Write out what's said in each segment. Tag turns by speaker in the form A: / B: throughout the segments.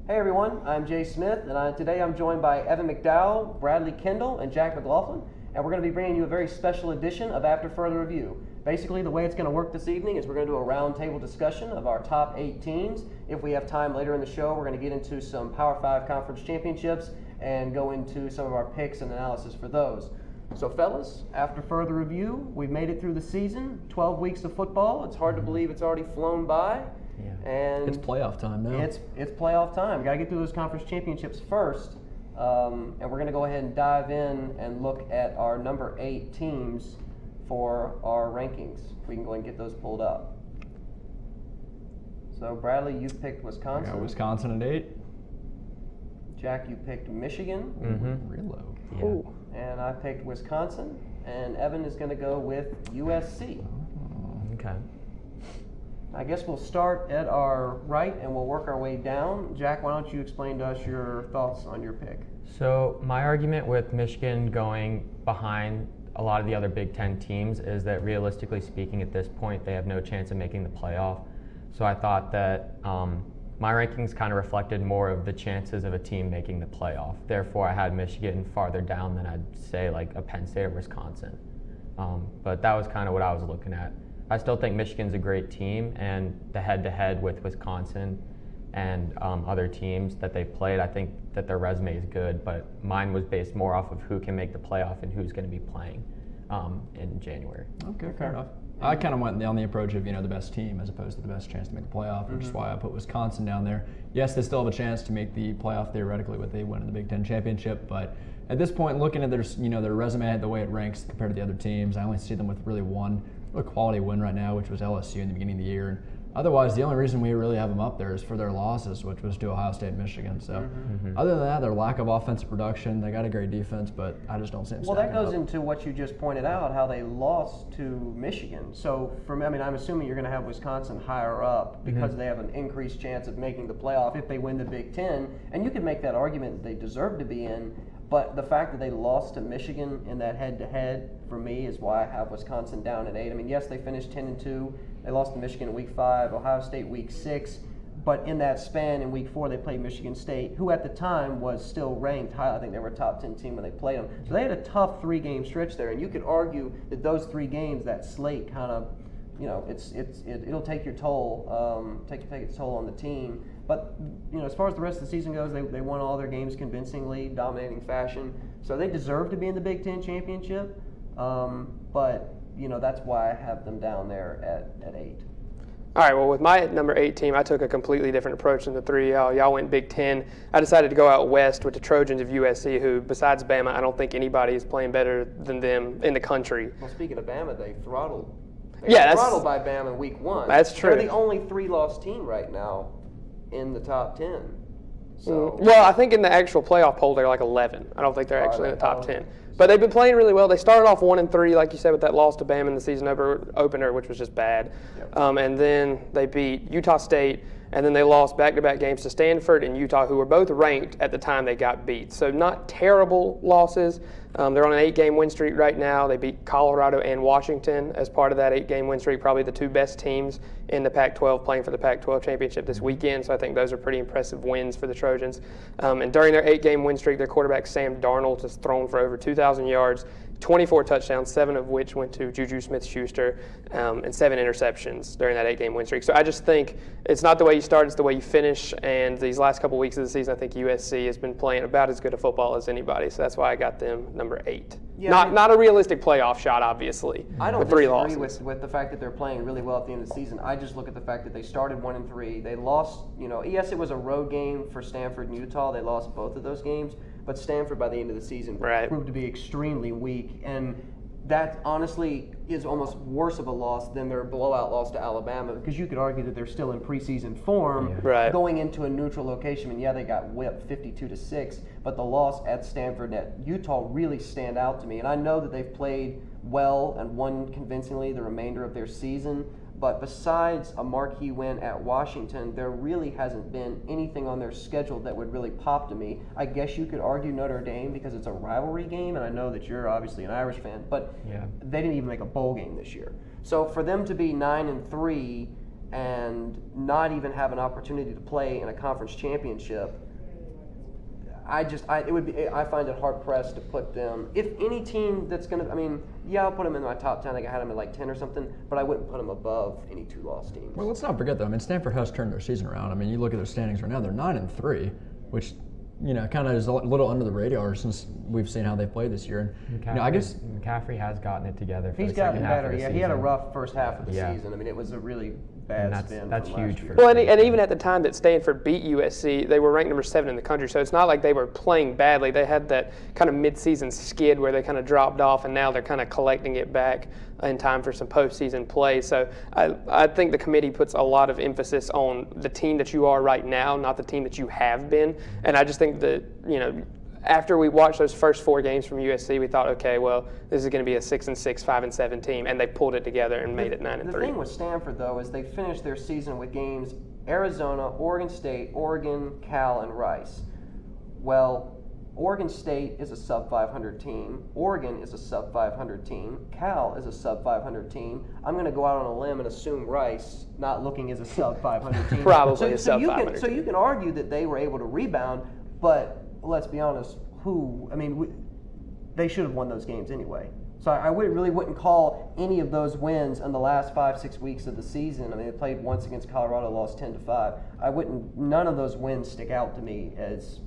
A: Hey everyone, I'm Jay Smith, and today I'm joined by Evan McDowell, Bradley Kendall, and Jack McLaughlin, and we're going to be bringing you a very special edition of After Further Review. Basically, the way it's going to work this evening is we're going to do a roundtable discussion of our top 8 teams. If we have time later in the show, we're going to get into some Power 5 conference championships and go into some of our picks and analysis for those. So fellas, after further review, we've made it through the season, 12 weeks of football. It's hard to believe it's already flown by.
B: Yeah.
A: And
C: it's playoff time now.
A: It's playoff time. Got to get through those conference championships first. And we're going to go ahead and dive in and look at our number 8 teams for our rankings. We can go ahead and get those pulled up. So Bradley, you picked Wisconsin.
C: I got Wisconsin at 8.
A: Jack, you picked Michigan.
C: Mm-hmm. Real low.
B: Yeah.
A: Ooh. And I picked Wisconsin. And Evan is going to go with USC.
B: Okay.
A: I guess we'll start at our right and we'll work our way down. Jack, why don't you explain to us your thoughts on your pick?
B: So my argument with Michigan going behind a lot of the other Big Ten teams is that realistically speaking at this point they have no chance of making the playoff. So I thought that my rankings kind of reflected more of the chances of a team making the playoff. Therefore I had Michigan farther down than I'd say like a Penn State or Wisconsin. But that was kind of what I was looking at. I still think Michigan's a great team, and the head-to-head with Wisconsin and other teams that they've played, I think that their resume is good, but mine was based more off of who can make the playoff and who's going to be playing in January.
C: Okay, fair enough. I kind of went on the approach of, the best team as opposed to the best chance to make the playoff, which is why I put Wisconsin down there. Yes, they still have a chance to make the playoff theoretically with they win in the Big Ten championship, but at this point, looking at their, their resume, the way it ranks compared to the other teams, I only see them with really one quality win right now, which was LSU in the beginning of the year. And otherwise, the only reason we really have them up there is for their losses, which was to Ohio State and Michigan. So other than that, their lack of offensive production, they got a great defense, but I just don't see them
A: Well, that goes
C: up.
A: into what you just pointed out, how they lost to Michigan. So I'm assuming you're going to have Wisconsin higher up because they have an increased chance of making the playoff if they win the Big Ten. And you could make that argument that they deserve to be in. But the fact that they lost to Michigan in that head-to-head, for me, is why I have Wisconsin down at 8. I mean, yes, they finished 10-2. They lost to Michigan in Week 5, Ohio State Week 6. But in that span, in Week 4, they played Michigan State, who at the time was still ranked high. I think they were a top 10 team when they played them. So they had a tough 3-game stretch there. And you could argue that those 3 games, that slate kind of, it'll take your toll, take its toll on the team. But as far as the rest of the season goes, they won all their games convincingly, dominating fashion. So they deserve to be in the Big Ten championship. But that's why I have them down there at 8.
D: All right, well, with my number 8 team, I took a completely different approach than the 3 of y'all. Y'all went Big Ten. I decided to go out west with the Trojans of USC, who, besides Bama, I don't think anybody is playing better than them in the country.
A: Well, speaking of Bama, they throttled.
D: That's
A: throttled by Bama in Week 1.
D: That's true.
A: They're the only 3-loss team right now in the top 10. So
D: Well, I think in the actual playoff poll, they're like 11. I don't think they're actually in the top 10.
A: Okay.
D: But they've been playing really well. They started off 1-3, like you said, with that loss to Bama in the season opener, which was just bad.
A: Yep.
D: And then they beat Utah State, and then they lost back-to-back games to Stanford and Utah, who were both ranked at the time they got beat. So not terrible losses. They're on an 8-game win streak right now. They beat Colorado and Washington as part of that 8-game win streak, probably the 2 best teams in the Pac-12 playing for the Pac-12 championship this weekend. So I think those are pretty impressive wins for the Trojans. And during their 8-game win streak, their quarterback Sam Darnold has thrown for over 2,000 yards, 24 touchdowns, 7 of which went to Juju Smith-Schuster, and 7 interceptions during that 8-game win streak. So I just think it's not the way you start, it's the way you finish. And these last couple weeks of the season, I think USC has been playing about as good a football as anybody. So that's why I got them number 8.
A: Yeah,
D: not a realistic playoff shot, obviously.
A: I don't
D: with 3
A: disagree
D: losses.
A: with the fact that they're playing really well at the end of the season. I just look at the fact that they started 1-3. They lost, yes, it was a road game for Stanford and Utah. They lost both of those games. But Stanford, by the end of the season, proved to be extremely weak. And that, honestly, is almost worse of a loss than their blowout loss to Alabama, because you could argue that they're still in preseason form going into a neutral location. And, yeah, they got whipped 52-6, but the loss at Stanford and at Utah really stand out to me. And I know that they've played well and won convincingly the remainder of their season. But besides a marquee win at Washington, there really hasn't been anything on their schedule that would really pop to me. I guess you could argue Notre Dame because it's a rivalry game, and I know that you're obviously an Irish fan, but they didn't even make a bowl game this year. So for them to be 9-3 and not even have an opportunity to play in a conference championship, I find it hard pressed to put them. If any team that's going to, I'll put them in my top 10. I had them at like 10 or something, but I wouldn't put them above any 2-loss teams.
C: Well, let's not forget though. Stanford has turned their season around. You look at their standings right now; they're 9-3, which kind of is a little under the radar since we've seen how they played this year. And I guess
B: McCaffrey has gotten it together.
A: He's gotten better. Yeah, he had a rough first half of the season. It was a really bad spin.
B: That's huge.
D: Well, and even at the time that Stanford beat USC, they were ranked number 7 in the country. So it's not like they were playing badly. They had that kind of mid-season skid where they kind of dropped off, and now they're kind of collecting it back in time for some postseason play. So I think the committee puts a lot of emphasis on the team that you are right now, not the team that you have been. And I just think that after we watched those first 4 games from USC, we thought, okay, well, this is going to be a 6-6, 5-7 team, and they pulled it together and made it 9-3.
A: The thing with Stanford, though, is they finished their season with games Arizona, Oregon State, Oregon, Cal, and Rice. Well, Oregon State is a sub-500 team. Oregon is a sub-500 team. Cal is a sub-500 team. I'm going to go out on a limb and assume Rice, not looking as a sub-500 team.
D: Probably a sub-500
A: So you can argue that they were able to rebound, but let's be honest, they should have won those games anyway. So I really wouldn't call any of those wins in the last 5-6 weeks of the season. They played once against Colorado, lost 10-5. None of those wins stick out to me as,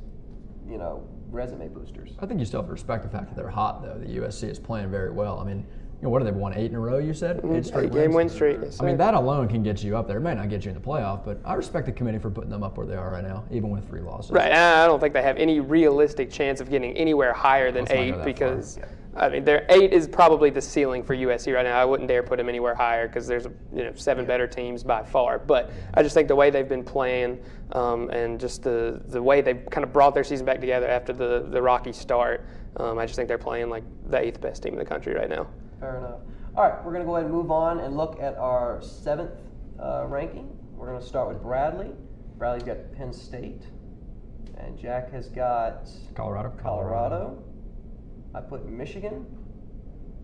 A: resume boosters.
C: I think you still have to respect the fact that they're hot, though. The USC is playing very well. What have they won, 8 in a row, you said?
D: 8 straight game win streak. Yes,
C: that alone can get you up there. It may not get you in the playoff, but I respect the committee for putting them up where they are right now, even with 3 losses.
D: Right. I don't think they have any realistic chance of getting anywhere higher than 8 because their 8 is probably the ceiling for USC right now. I wouldn't dare put them anywhere higher because there's 7 better teams by far. But I just think the way they've been playing and just the way they've kind of brought their season back together after the rocky start, I just think they're playing like the 8th best team in the country right now.
A: Fair enough. All right, we're going to go ahead and move on and look at our 7th ranking. We're going to start with Bradley. Bradley's got Penn State, and Jack has got Colorado. I put Michigan,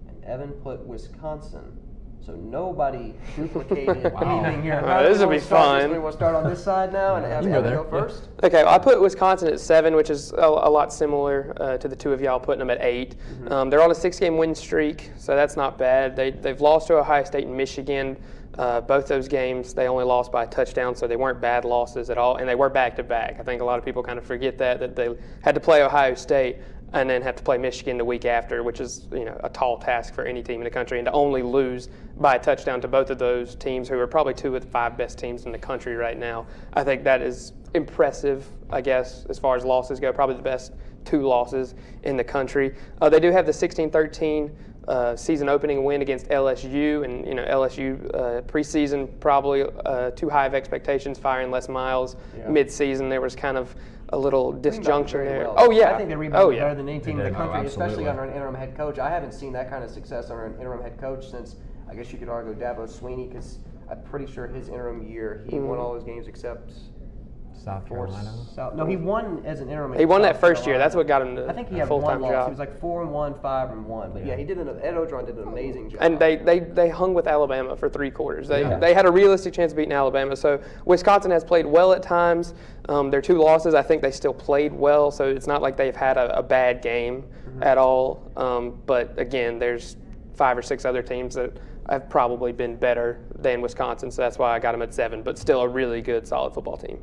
A: and Evan put Wisconsin. So nobody duplicated anything here.
D: This will be fun.
A: We will start on this side now, and Evan go first.
D: Okay, well, I put Wisconsin at 7, which is a lot similar to the two of y'all putting them at 8.
A: Mm-hmm.
D: They're on a 6-game win streak, so that's not bad. They've lost to Ohio State and Michigan. Both those games, they only lost by a touchdown, so they weren't bad losses at all, and they were back-to-back. I think a lot of people kind of forget that they had to play Ohio State and then have to play Michigan the week after, which is a tall task for any team in the country. And to only lose by a touchdown to both of those teams, who are probably 2 of the 5 best teams in the country right now, I think that is impressive, I guess, as far as losses go. Probably the best 2 losses in the country. They do have the 16-13 season opening win against LSU, and LSU preseason probably too high of expectations, firing Les Miles mid-season. There was kind of a little disjunction there.
A: Well.
D: Oh yeah,
A: I think they rebounded better than any team in the country,
C: absolutely.
A: especially under an interim head coach. I haven't seen that kind of success under an interim head coach since, I guess you could argue, Dabo Swinney, because I'm pretty sure his interim year he won all his games except
B: South Carolina.
A: No, he won as an interim.
D: He won that first year. That's what got him the
A: I think he had
D: full-time
A: one loss.
D: job.
A: He was like 4-1, 5-1. But yeah, he did. Ed Orgeron did an amazing job.
D: And they hung with Alabama for 3 quarters. They had a realistic chance of beating Alabama. So Wisconsin has played well at times. Their 2 losses, I think they still played well. So it's not like they've had a bad game at all. But again, there's 5 or 6 other teams that have probably been better than Wisconsin. So that's why I got them at 7. But still a really good, solid football team.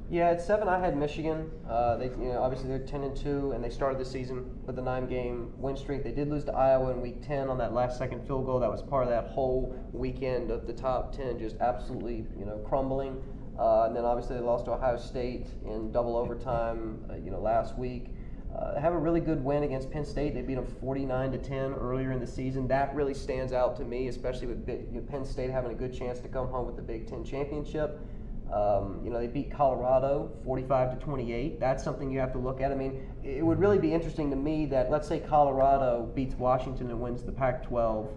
A: Yeah, at 7 I had Michigan. Obviously they're 10-2, and they started the season with a 9-game win streak. They did lose to Iowa in Week 10 on that last-second field goal. That was part of that whole weekend of the top 10 just absolutely crumbling. And then obviously they lost to Ohio State in double overtime last week. They have a really good win against Penn State. They beat them 49-10 earlier in the season. That really stands out to me, especially with Penn State having a good chance to come home with the Big Ten championship. They beat Colorado 45-28. That's something you have to look at. It would really be interesting to me that, let's say Colorado beats Washington and wins the Pac-12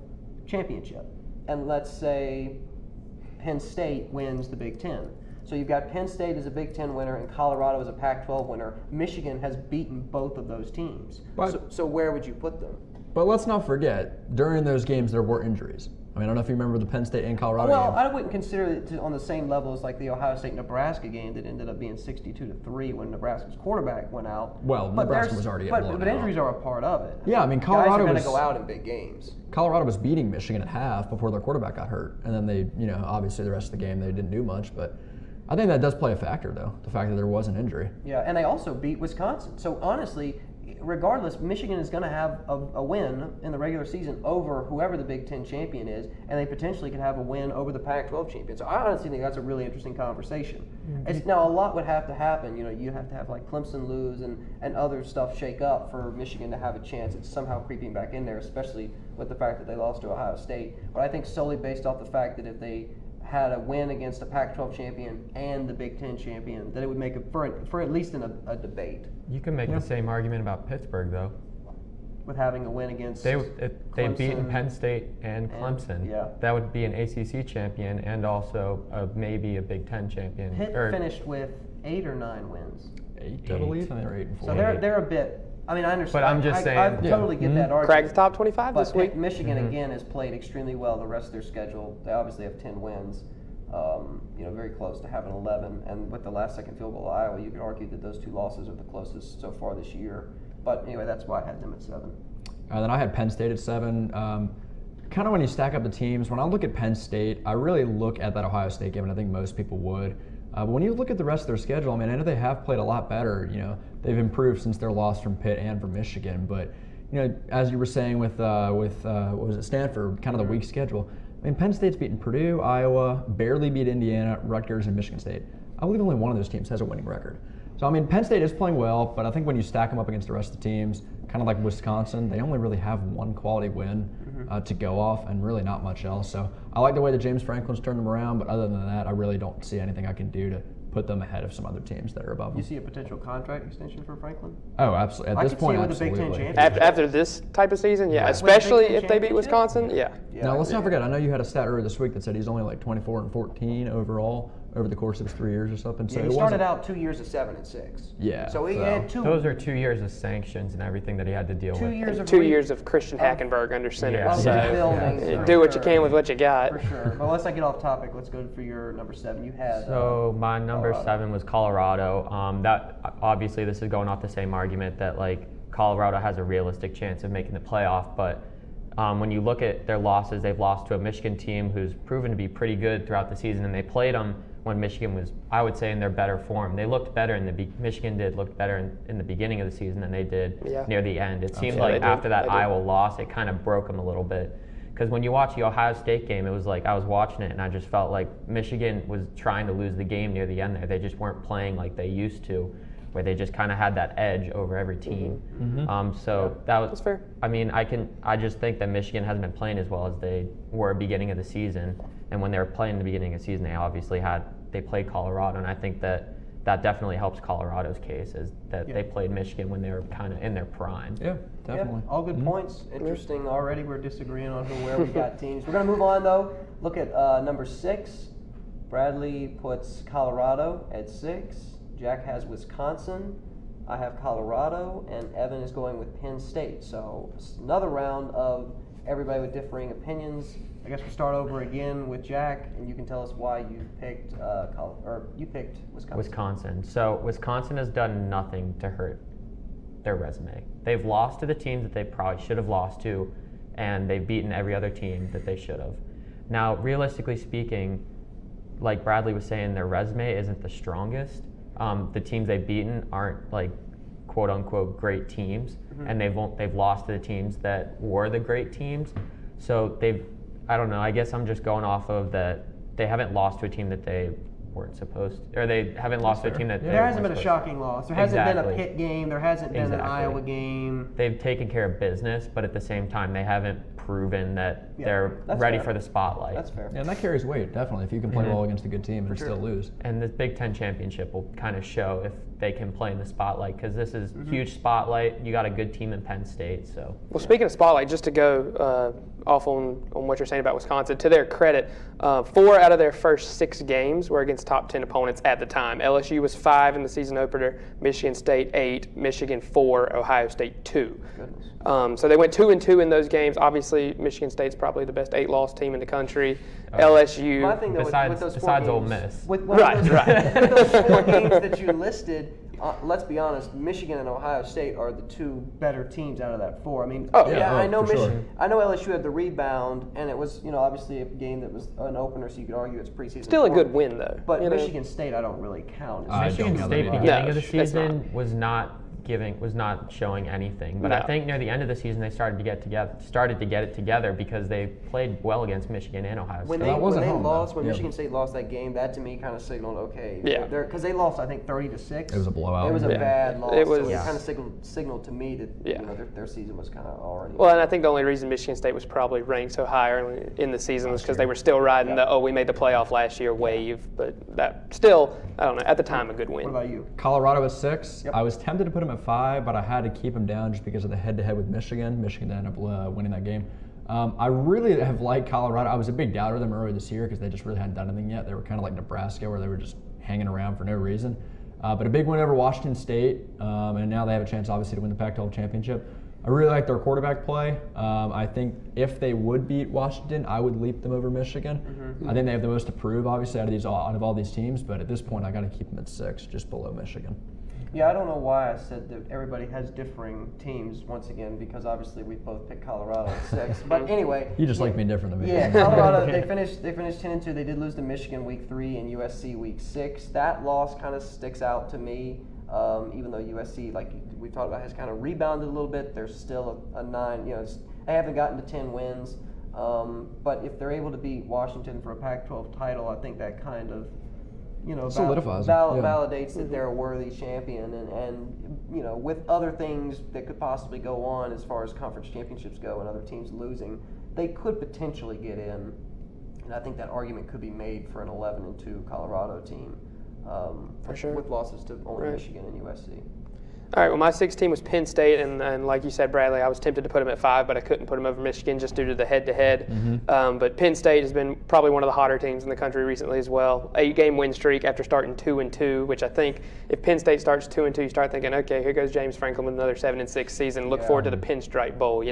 A: championship, and let's say Penn State wins the Big Ten. So you've got Penn State as a Big Ten winner and Colorado as a Pac-12 winner. Michigan has beaten both of those teams. So where would you put them?
C: But let's not forget, during those games there were injuries. I mean, I don't know if you remember the Penn State and Colorado
A: Well,
C: game.
A: I wouldn't consider it on the same level as like the Ohio State-Nebraska game that ended up being 62-3 when Nebraska's quarterback went out.
C: Well,
A: But
C: Nebraska
A: there's-
C: was already getting blown
A: But
C: out.
A: injuries are a part of it.
C: Yeah, I mean,
A: Guys
C: Colorado
A: are going
C: was
A: to go out in big games.
C: Colorado was beating Michigan at half before their quarterback got hurt, and then they, obviously the rest of the game they didn't do much. But I think that does play a factor, though, the fact that there was an injury.
A: Yeah, and they also beat Wisconsin. So honestly, regardless, Michigan is going to have a win in the regular season over whoever the Big Ten champion is, and they potentially could have a win over the Pac-12 champion. So I honestly think that's a really interesting conversation. Now, a lot would have to happen. You have to have like Clemson lose and other stuff shake up for Michigan to have a chance at somehow creeping back in there, especially with the fact that they lost to Ohio State. But I think solely based off the fact that if they had a win against a Pac-12 champion and the Big Ten champion, that it would make it for at least in a debate.
B: You can make the same argument about Pittsburgh, though.
A: With having a win against
B: They've beaten
A: Clemson
B: Penn State and Clemson.
A: yeah.
B: That would be an ACC champion and also maybe a Big Ten champion.
A: Pitt finished with 8 or 9 wins.
C: 8, I believe, and they were 8-4.
A: So they're a bit. I mean, I understand.
B: But I'm just saying-
A: I totally get that argument.
D: Crack the top 25 this
A: But
D: week.
A: Michigan again has played extremely well the rest of their schedule. They obviously have 10 wins. Very close to having 11. And with the last-second field goal of Iowa, you could argue that those 2 losses are the closest so far this year. But anyway, that's why I had them at 7.
C: Then I had Penn State at 7. Kind of when you stack up the teams, when I look at Penn State, I really look at that Ohio State game, and I think most people would. But when you look at the rest of their schedule, I mean, I know they have played a lot better. They've improved since their loss from Pitt and from Michigan. But as you were saying with what was it, Stanford, kind of the weak schedule. I mean, Penn State's beaten Purdue, Iowa, barely beat Indiana, Rutgers, and Michigan State. I believe only one of those teams has a winning record. So, I mean, Penn State is playing well, but I think when you stack them up against the rest of the teams, kind of like Wisconsin, they only really have one quality win to go off and really not much else. So I like the way that James Franklin's turned them around, but other than that, I really don't see anything I can do to put them ahead of some other teams that are above them.
A: You see a potential contract extension for Franklin?
C: Oh, absolutely. At
A: I
C: this
A: could
C: point,
A: see it with the Big Ten
C: absolutely.
A: championship.
D: After this type of season, yeah,
A: With the
D: especially
A: Big Ten
D: if they beat
A: championship?
D: Wisconsin, yeah.
C: Now, let's not forget, I know you had a stat earlier this week that said he's only like 24-14 overall over the course of his 3 years or something. So
A: Yeah,
C: it
A: he started
C: wasn't-
A: out 2 years of 7-6.
C: Yeah,
A: So he
C: so-
A: had 2
B: Those are 2 years of sanctions and everything that he had to deal with.
A: years of
D: 2 years of Christian Hackenberg under center.
B: Yeah.
D: So
A: rebuilding.
D: do what you can with what you got.
A: For sure. But let's not get off topic. Let's go for your number 7. You had.
B: So my number
A: Colorado.
B: 7 was Colorado. That obviously this is going off the same argument that like Colorado has a realistic chance of making the playoff, but when you look at their losses, they've lost to a Michigan team who's proven to be pretty good throughout the season, and they played them when Michigan was, I would say, in their better form. They looked better Michigan did look better in the beginning of the season than they did near the end. It seemed
D: Yeah,
B: like
D: they did.
B: after that
D: They did.
B: Iowa loss, it kind of broke them a little bit. Because when you watch the Ohio State game, it was like I was watching it and I just felt like Michigan was trying to lose the game near the end there. They just weren't playing like they used to, where they just kind of had that edge over every team. That's
D: fair.
B: I mean, I just think that Michigan hasn't been playing as well as they were beginning of the season. And when they were playing the beginning of the season, they played Colorado, and I think that definitely helps Colorado's case, is that they played Michigan when they were kind of in their prime.
C: Yeah, definitely.
A: Yeah, all good points. Interesting already. We're disagreeing on where we got teams. We're going to move on, though. Look at number 6. Bradley puts Colorado at 6. Jack has Wisconsin. I have Colorado. And Evan is going with Penn State. So another round of everybody with differing opinions. I guess we'll start over again with Jack, and you can tell us why you picked Wisconsin.
B: Wisconsin. So Wisconsin has done nothing to hurt their resume. They've lost to the teams that they probably should have lost to, and they've beaten every other team that they should have. Now, realistically speaking, like Bradley was saying, their resume isn't the strongest. The teams they've beaten aren't like quote unquote great teams, and they've lost to the teams that were the great teams. So I don't know. I guess I'm just going off of that. They haven't lost to a team that they weren't supposed to, or they haven't lost to a team that they
A: There hasn't been
B: weren't
A: a
B: supposed
A: shocking loss. There hasn't been a
B: Exactly.
A: Pitt game. There hasn't been an
B: Exactly.
A: Iowa game.
B: to. They've taken care of business, but at the same time, they haven't proven that they're
A: that's
B: ready
A: fair.
B: for the spotlight.
A: That's fair.
C: Yeah, and that carries weight, definitely, if you can play well against a good team and still lose.
B: And this Big Ten championship will kind of show if they can play in the spotlight, because this is huge spotlight. You got a good team in Penn State, so.
D: Well, speaking of spotlight, just to go off on what you're saying about Wisconsin, to their credit, 4 out of their first 6 games were against top 10 opponents at the time. LSU was 5 in the season opener, Michigan State 8, Michigan 4, Ohio State 2. So they went 2-2 in those games. Obviously, Michigan State's probably the best 8-loss team in the country. LSU.
A: My thing, though, with those four games,
B: Ole Miss.
A: With
D: Right.
A: With those 4 games that you listed, let's be honest, Michigan and Ohio State are the 2 better teams out of that 4. I mean, I know I know LSU had the rebound, and it was, obviously a game that was an opener, so you could argue it's preseason.
D: Still a good win, though.
A: But Michigan State, I don't really count.
B: Michigan State beginning of the season was not showing anything, but I think near the end of the season they started to get it together because they played well against Michigan and Ohio State.
A: When Michigan State lost that game, that to me kind of signaled because they lost, I think, 30-6.
C: It was a blowout.
A: It was a bad loss.
D: It was
A: kind of signaled to me that their season was kind of already.
D: Well, and I think the only reason Michigan State was probably ranked so high early in the season was because they were still riding we made the playoff last year wave, but that still, I don't know, at the time a good win.
A: What about you?
C: Colorado was 6.
A: Yep.
C: I was tempted to put them at 5, but I had to keep them down just because of the head-to-head with Michigan. Michigan ended up winning that game. I really have liked Colorado. I was a big doubter of them earlier this year because they just really hadn't done anything yet. They were kind of like Nebraska where they were just hanging around for no reason. But a big win over Washington State, and now they have a chance, obviously, to win the Pac-12 championship. I really like their quarterback play. I think if they would beat Washington, I would leap them over Michigan. I think they have the most to prove, obviously, out of all these teams. But at this point, I got to keep them at 6, just below Michigan.
A: Yeah, I don't know why I said that everybody has differing teams once again because obviously we both picked Colorado at 6. But anyway,
C: you just like being different than me.
A: Yeah, Colorado they finished 10-2. They did lose to Michigan week 3 and USC week 6. That loss kind of sticks out to me. Even though USC, like we talked about, has kind of rebounded a little bit, there's still a 9. They haven't gotten to 10 wins. But if they're able to beat Washington for a Pac-12 title, I think that kind of
C: solidifies
A: validates that they're a worthy champion, and with other things that could possibly go on as far as conference championships go and other teams losing, they could potentially get in, and I think that argument could be made for an 11-2 Colorado team,
D: for sure,
A: with losses to only Michigan and USC.
D: All right, well, my 6th team was Penn State, and like you said, Bradley, I was tempted to put them at 5, but I couldn't put them over Michigan just due to the head-to-head. But Penn State has been probably one of the hotter teams in the country recently as well. 8-game win streak after starting 2-2, which I think if Penn State starts 2-2, you start thinking, okay, here goes James Franklin with another 7-6 season. Look forward to the Pinstripe Bowl,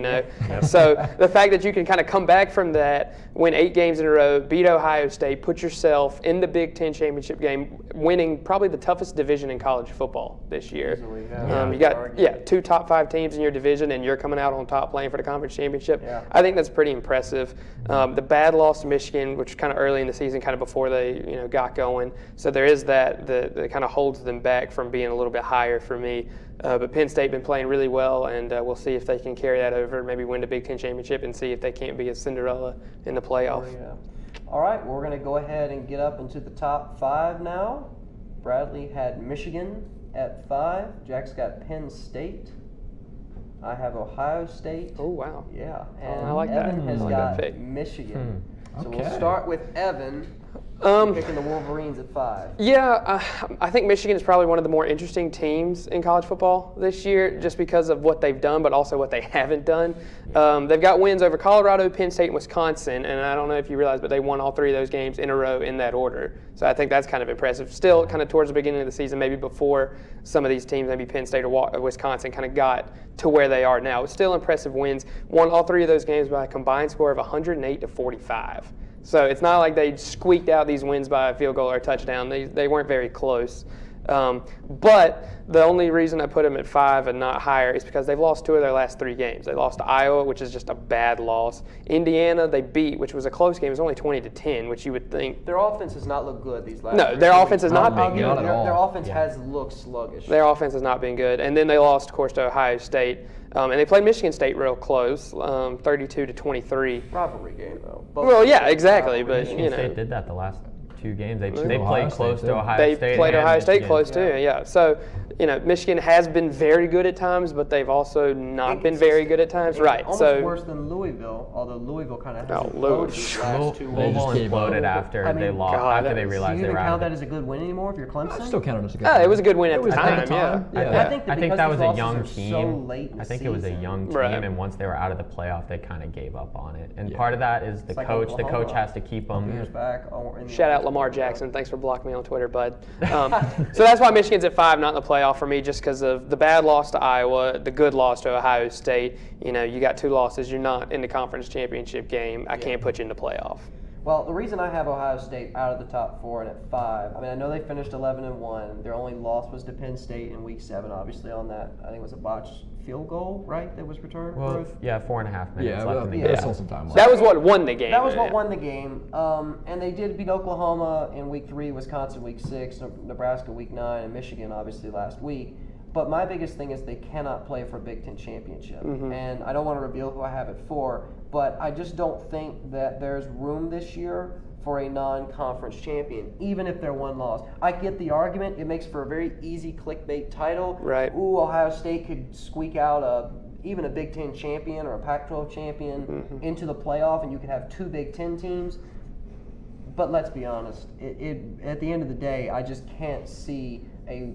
D: So the fact that you can kind of come back from that, win 8 games in a row, beat Ohio State, put yourself in the Big Ten championship game, winning probably the toughest division in college football this year.
A: Easily,
D: you got 2 top 5 teams in your division, and you're coming out on top playing for the conference championship. I think that's pretty impressive. The bad loss to Michigan, which was kind of early in the season, kind of before they got going. So there is that kind of holds them back from being a little bit higher for me. But Penn State been playing really well, and we'll see if they can carry that over, maybe win the Big Ten championship, and see if they can't be a Cinderella in the playoff.
A: All right, well, we're going to go ahead and get up into the top 5 now. Bradley had Michigan at 5. Jack's got Penn State. I have Ohio State.
D: Oh, wow.
A: Yeah. And
D: I like that.
A: Evan has got Michigan. So we'll start with Evan. Picking the Wolverines at 5.
D: Yeah, I think Michigan is probably one of the more interesting teams in college football this year just because of what they've done, but also what they haven't done. They've got wins over Colorado, Penn State, and Wisconsin, and I don't know if you realize, but they won all 3 of those games in a row in that order. So I think that's kind of impressive. Still kind of towards the beginning of the season, maybe before some of these teams, maybe Penn State or Wisconsin, kind of got to where they are now. It's still impressive wins. Won all 3 of those games by a combined score of 108-45. So it's not like they squeaked out these wins by a field goal or a touchdown. They weren't very close. But the only reason I put them at 5 and not higher is because they've lost 2 of their last 3 games. They lost to Iowa, which is just a bad loss. Indiana, they beat, which was a close game. It was only 20-10, which you would think.
A: Their offense has not looked good these last.
D: No, their offense has not been good.
A: Their offense has looked sluggish.
D: Their offense has not been good. And then they lost, of course, to Ohio State. And they played Michigan State real close, 32-23.
A: Rivalry game, though.
D: Well, yeah, exactly. But
B: Michigan State did that the last 2 games. They played close to Ohio State.
D: They played Ohio State close too. Yeah. So, Michigan has been very good at times, but they've also not been very good at times. Right.
A: Almost worse than Louisville, although Louisville kind of has
D: Louisville
B: imploded after they lost. After they realized they were out.
A: Do you even count that as a good win anymore if you're Clemson?
C: I still count it as a good win.
D: It was a good win at the time.
B: I think that was a young team.
A: So
B: I think it was a young team, and once they were out of the playoff, they kind of gave up on it. And part of that is the coach. The coach has to keep them.
A: Back
D: Shout out Lamar Jackson. Thanks for blocking me on Twitter, bud. So that's why Michigan's at 5, not in the playoff for me, just because of the bad loss to Iowa, the good loss to Ohio State. You got 2 losses. You're not in the conference championship game. I can't put you in the playoff.
A: Well, the reason I have Ohio State out of the top 4 and at 5, I know they finished 11-1. Their only loss was to Penn State in Week 7, obviously on that. I think it was a botched field goal, right, that was returned?
B: Well, yeah, 4.5 minutes left in the game.
C: There's still some time left.
D: That was what won the game.
A: That was what won the game. And they did beat Oklahoma in Week 3, Wisconsin Week 6, Nebraska Week 9, and Michigan obviously last week. But my biggest thing is they cannot play for a Big Ten championship. And I don't want to reveal who I have it for, but I just don't think that there's room this year for a non-conference champion, even if they're one loss. I get the argument. It makes for a very easy clickbait title.
D: Right.
A: Ooh, Ohio State could squeak out even a Big Ten champion or a Pac-12 champion into the playoff, and you could have 2 Big Ten teams. But let's be honest. At the end of the day, I just can't see a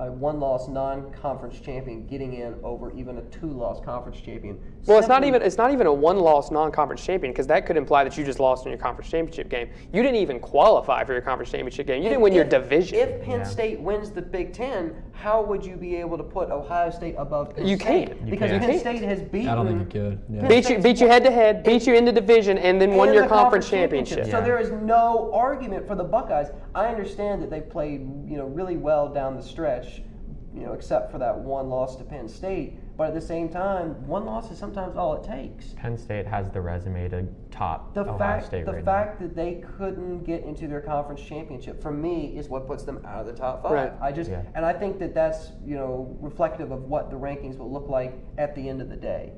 A: one-loss non-conference champion getting in over even a 2-loss conference champion.
D: Well, it's not even a one-loss non-conference champion, because that could imply that you just lost in your conference championship game. You didn't even qualify for your conference championship game. You didn't win your division.
A: If Penn State wins the Big Ten, how would you be able to put Ohio State above Penn State?
D: You can't.
A: Because Penn State has beaten.
C: I don't think you could. Yeah.
D: Beat you head-to-head, beat you in the division, and then won your conference championship.
A: So there is no argument for the Buckeyes. I understand that they played really well down the stretch, except for that one loss to Penn State. But at the same time, one loss is sometimes all it takes.
B: Penn State has the resume to top Ohio State right now.
A: The fact that they couldn't get into their conference championship, for me, is what puts them out of the top 5.
D: Right.
A: And I think that that's reflective of what the rankings will look like at the end of the day.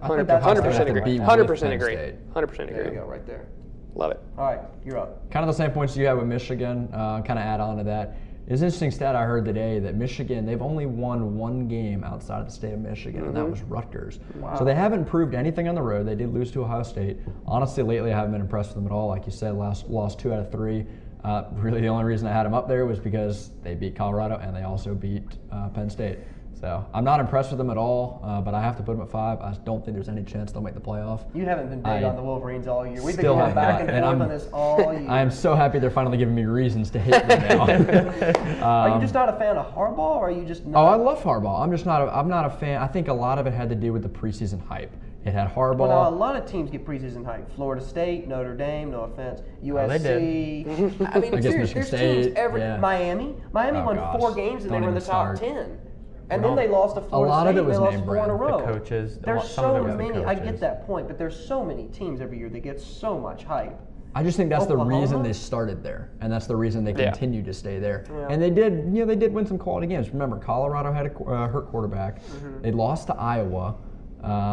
D: 100% agree. 100% agree. 100% agree.
A: There you go, right there.
D: Love it.
A: All right, you're up.
C: Kind of the same points you had with Michigan. Kind of add on to that. It's an interesting stat I heard today that Michigan, they've only won 1 game outside of the state of Michigan, and that was Rutgers.
A: Wow.
C: So they haven't proved anything on the road. They did lose to Ohio State. Honestly, lately I haven't been impressed with them at all. Like you said, lost 2 out of 3. Really the only reason I had them up there was because they beat Colorado and they also beat Penn State. So I'm not impressed with them at all, but I have to put them at 5. I don't think there's any chance they'll make the playoff.
A: You haven't been big on the Wolverines all year. We've been
C: still
A: going back
C: have
A: and
C: not,
A: forth on this all year.
C: I am so happy they're finally giving me reasons to hate them now.
A: Are you just not a fan of Harbaugh, or are you just not?
C: Oh, I love Harbaugh. I'm not a fan. I think a lot of it had to do with the preseason hype. It had Harbaugh.
A: Well, now, a lot of teams get preseason hype. Florida State, Notre Dame, no offense. USC.
B: They did.
A: I mean, seriously, there's teams
C: yeah.
A: Miami won 4 games and they were in the top 10. And then they lost to Florida State. They lost 4 in a row.
B: The coaches.
A: There's
B: some of it
A: so
B: was the
A: many. I
B: coaches.
A: get that point, but there's so many teams every year that get so much hype.
C: I just think that's
A: Oklahoma?
C: the reason they started there, and that's the reason they continue to stay there.
A: Yeah.
C: And they did win some quality games. Remember, Colorado had a hurt quarterback. They lost to Iowa.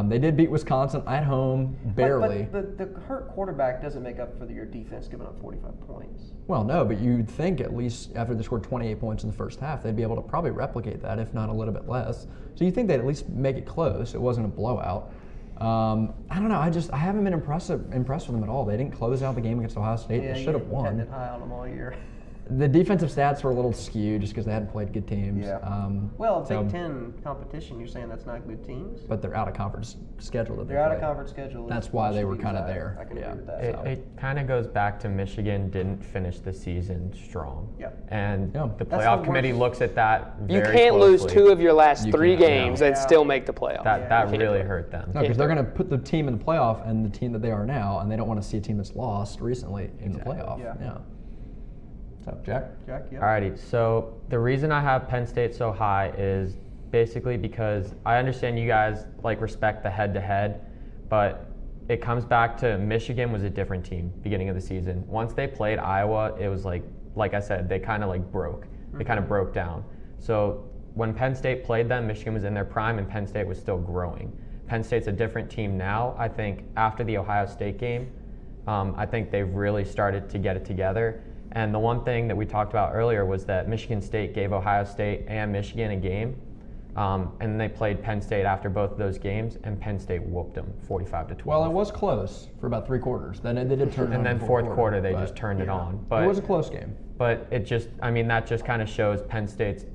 C: They did beat Wisconsin at home, barely.
A: But the hurt quarterback doesn't make up for your defense giving up 45 points.
C: Well, no, but you'd think at least after they scored 28 points in the first half, they'd be able to probably replicate that, if not a little bit less. So you think they'd at least make it close. It wasn't a blowout. I don't know. I haven't been impressed with them at all. They didn't close out the game against Ohio State. They should have won.
A: Had it high on them all year.
C: The defensive stats were a little skewed just because they hadn't played good teams.
A: Yeah. Big Ten competition, you're saying that's not good teams?
C: But they're out of conference schedule. That
A: They're out of conference schedule.
C: That's why they were kind of there.
A: I can agree with that.
B: It kind of goes back to Michigan didn't finish the season strong.
A: Yeah.
B: And the
A: That's
B: playoff
A: the
B: committee
A: worst.
B: looks at that
D: You
B: very
D: can't lose
B: closely.
D: 2 of your last
C: You
D: 3
C: can't,
D: games
C: no.
D: and still make the playoff.
B: That
D: You can't
B: really
D: do it.
B: hurt them.
C: No, because they're going to put the team in the playoff and the team that they are now, and they don't want to see a team that's lost recently in the playoff.
A: Yeah.
C: So, Jack?
A: Jack, yeah.
B: Alrighty, so the reason I have Penn State so high is basically because I understand you guys respect the head-to-head, but it comes back to Michigan was a different team beginning of the season. Once they played Iowa, it was like I said, they kind of broke. They kind of broke down. So when Penn State played them, Michigan was in their prime and Penn State was still growing. Penn State's a different team now. I think after the Ohio State game, I think they've really started to get it together. And the one thing that we talked about earlier was that Michigan State gave Ohio State and Michigan a game, and they played Penn State after both of those games, and Penn State whooped them 45-12.
C: Well, it was close for about 3 quarters. Then they did turn it on.
B: And then
C: in the
B: fourth quarter, they
C: but
B: just turned it on. But
C: it was a close game.
B: But it just, that just kind of shows Penn State's,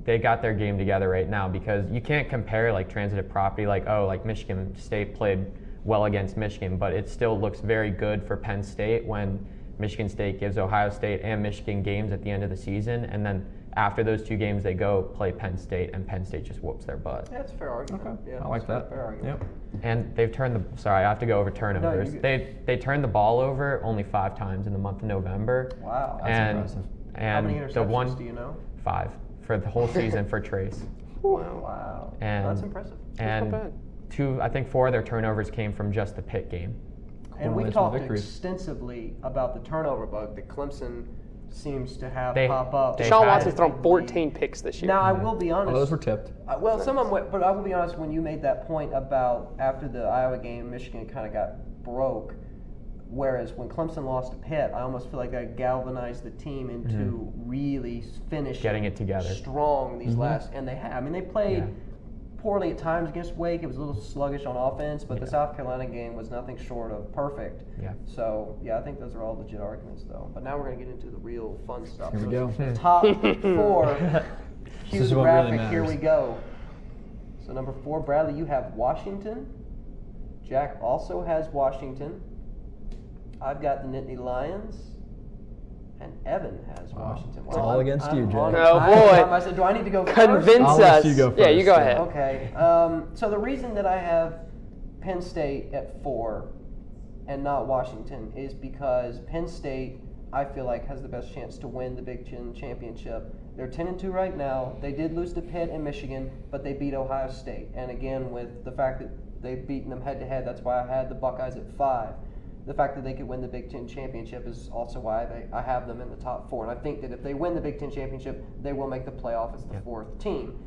B: they got their game together right now, because you can't compare transitive property Michigan State played well against Michigan, but it still looks very good for Penn State when Michigan State gives Ohio State and Michigan games at the end of the season, and then after those 2 games they go play Penn State, and Penn State just whoops their butt.
A: That's a fair argument.
C: Okay.
A: Yeah,
C: I like that.
A: Fair argument.
C: Yep.
B: And they've turned I have to go over turnovers.
A: you're
B: They turned the ball over only 5 times in the month of November.
A: Wow.
B: and
C: impressive.
B: and
A: How many
B: the one
A: interceptions do you know?
B: 5 for the whole season for Trace.
D: Wow.
A: Wow.
B: And
A: That's impressive.
B: And
D: not bad.
B: I think 4 of their turnovers came from just the Pitt game.
A: And we
C: Correlates with
A: talked
C: victories.
A: extensively about the turnover bug that Clemson seems to have
B: They-
A: pop up.
B: they
D: Deshaun
B: had-
D: Watson's thrown 14 picks this year.
A: Now, I will be
C: Well,
A: honest.
C: those were tipped.
A: Well, some of them went, but I will be honest, when you made that point about after the Iowa game, Michigan kind of got broke, whereas when Clemson lost to Pitt, I almost feel like that galvanized the team into really finishing
B: Getting it together.
A: strong these last, and they have. I mean, they played
B: Yeah.
A: poorly at times against Wake. It was a little sluggish on offense, but the
B: Yeah.
A: South Carolina game was nothing short of perfect.
B: Yeah.
A: So, yeah, I think those are all legit arguments, though. But now we're going to get into the real fun stuff.
C: Here we
A: So
C: go.
A: the top 4. Cue
C: is
A: the
C: what really
A: graphic. Here
C: matters.
A: we go. So number 4, Bradley, you have Washington. Jack also has Washington. I've got the Nittany Lions. And Evan has Washington.
C: It's all against you, Jay.
A: on-
D: Oh, boy.
A: I said, do I need to go first?
D: Convince
C: I'll let
D: us.
C: you go
D: Yeah, you
C: first,
D: go
C: yeah.
D: ahead.
A: Okay. So the reason that I have Penn State at 4 and not Washington is because Penn State, I feel like, has the best chance to win the Big Ten championship. They're 10-2 right now. They did lose to Pitt and Michigan, but they beat Ohio State. And again, with the fact that they've beaten them head-to-head, that's why I had the Buckeyes at 5. The fact that they could win the Big Ten championship is also why I have them in the top 4. And I think that if they win the Big Ten championship, they will make the playoff as the 4th team.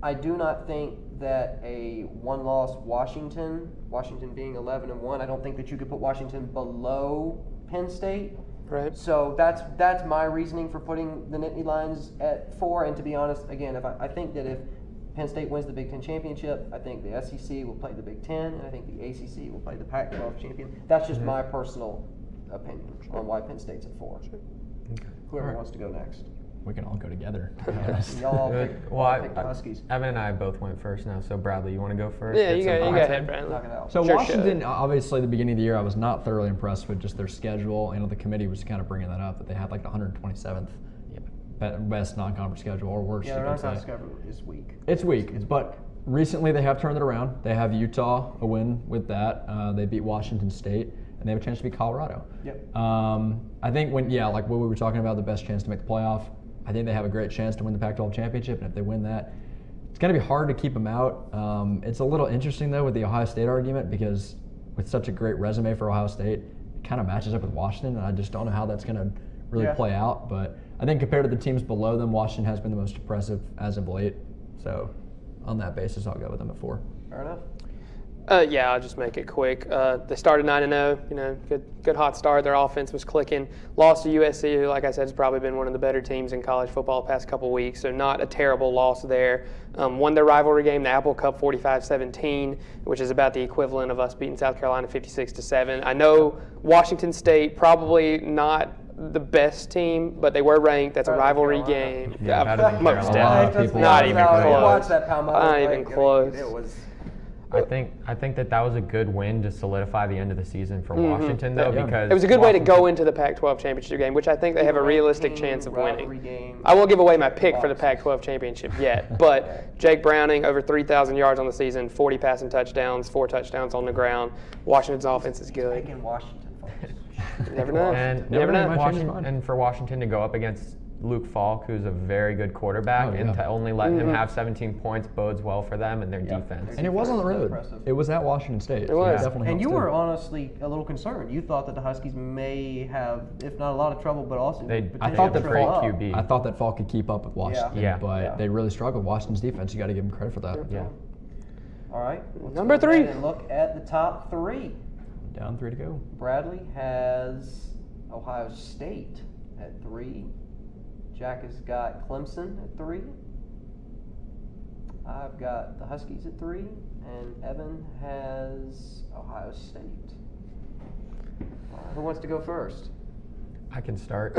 A: I do not think that a one-loss Washington being 11-1, I don't think that you could put Washington below Penn State.
D: Right.
A: So that's my reasoning for putting the Nittany Lions at 4. And to be honest, again, I think that if Penn State wins the Big Ten championship, I think the SEC will play the Big Ten, and I think the ACC will play the Pac-12 champion. That's just my personal opinion on why Penn State's at 4. Whoever
C: Alright.
A: wants to go next.
C: We can all go together.
A: Y'all
B: Well,
A: pick the Huskies.
B: Evan and I both went first now, so Bradley, you want to go first?
D: Yeah,
B: Get
D: you
B: some
D: go
B: content?
D: ahead, Bradley.
A: Knock it out.
C: So
D: Sure
C: Washington, obviously, the beginning of the year, I was not thoroughly impressed with just their schedule. I know the committee was kind of bringing that up, that they had like the 127th best non-conference schedule, or worse,
A: Yeah,
C: you
A: they're
C: could
A: not
C: say.
A: schedule is weak.
C: It's weak, but recently they have turned it around. They have Utah a win with that. They beat Washington State, and they have a chance to beat Colorado.
A: Yep.
C: I think like what we were talking about, the best chance to make the playoff, I think they have a great chance to win the Pac-12 championship, and if they win that, it's going to be hard to keep them out. It's a little interesting, though, with the Ohio State argument, because with such a great resume for Ohio State, it kind of matches up with Washington, and I just don't know how that's going to really play out. But I think compared to the teams below them, Washington has been the most impressive as of late. So on that basis, I'll go with them at 4.
A: Fair enough.
D: Yeah, I'll just make it quick. They started 9-0. Good hot start. Their offense was clicking. Lost to USC, who, like I said, has probably been one of the better teams in college football the past couple weeks. So not a terrible loss there. Won their rivalry game, the Apple Cup, 45-17, which is about the equivalent of us beating South Carolina 56-7. I know Washington State probably not the best team, but they were ranked. That's a
A: Better than
D: rivalry
A: Carolina.
D: game.
B: Yeah, better than
D: Most
B: Carolina.
C: A lot of
D: definitely.
C: people
D: Not
C: are
D: even
C: better.
D: close.
A: Watch that Palmetto
D: Not
A: play.
D: even close.
A: It was.
B: I think that was a good win to solidify the end of the season for Washington, though,
C: Yeah.
B: because
D: It was a good way to
B: Washington-
D: go into the Pac-12 championship game, which I think they have a realistic chance of winning.
A: Rivalry game.
D: I won't give away my pick for the Pac-12 championship yet, but Jake Browning, over 3,000 yards on the season, 40 passing touchdowns, 4 touchdowns on the ground. Washington's offense is good.
A: Taking Washington, folks.
D: You never know.
B: And
D: You never know.
C: might change his
B: Washington,
C: mind.
B: and for Washington to go up against Luke Falk, who's a very good quarterback,
C: Oh,
B: and
C: yeah.
B: to only let him have 17 points bodes well for them and their defense.
C: And it was on the road.
A: Impressive.
C: It was at Washington State.
D: It was.
C: Definitely
A: And you
C: helps,
A: were
C: too.
A: honestly a little concerned. You thought that the Huskies may have, if not a lot of trouble, but also
B: They-
A: potentially
C: I thought that
A: trip
B: great
A: up.
B: QB.
C: I thought that Falk could keep up with Washington,
B: Yeah.
C: but
A: Yeah.
C: they really struggled. Washington's defense, you got to give them credit for that.
B: Yeah.
A: All right. let's
D: Number
A: go ahead
D: 3.
A: And look at the top 3.
C: Down 3 to go.
A: Bradley has Ohio State at 3. Jack has got Clemson at 3. I've got the Huskies at 3, and Evan has Ohio State. Who wants to go first?
B: I can start.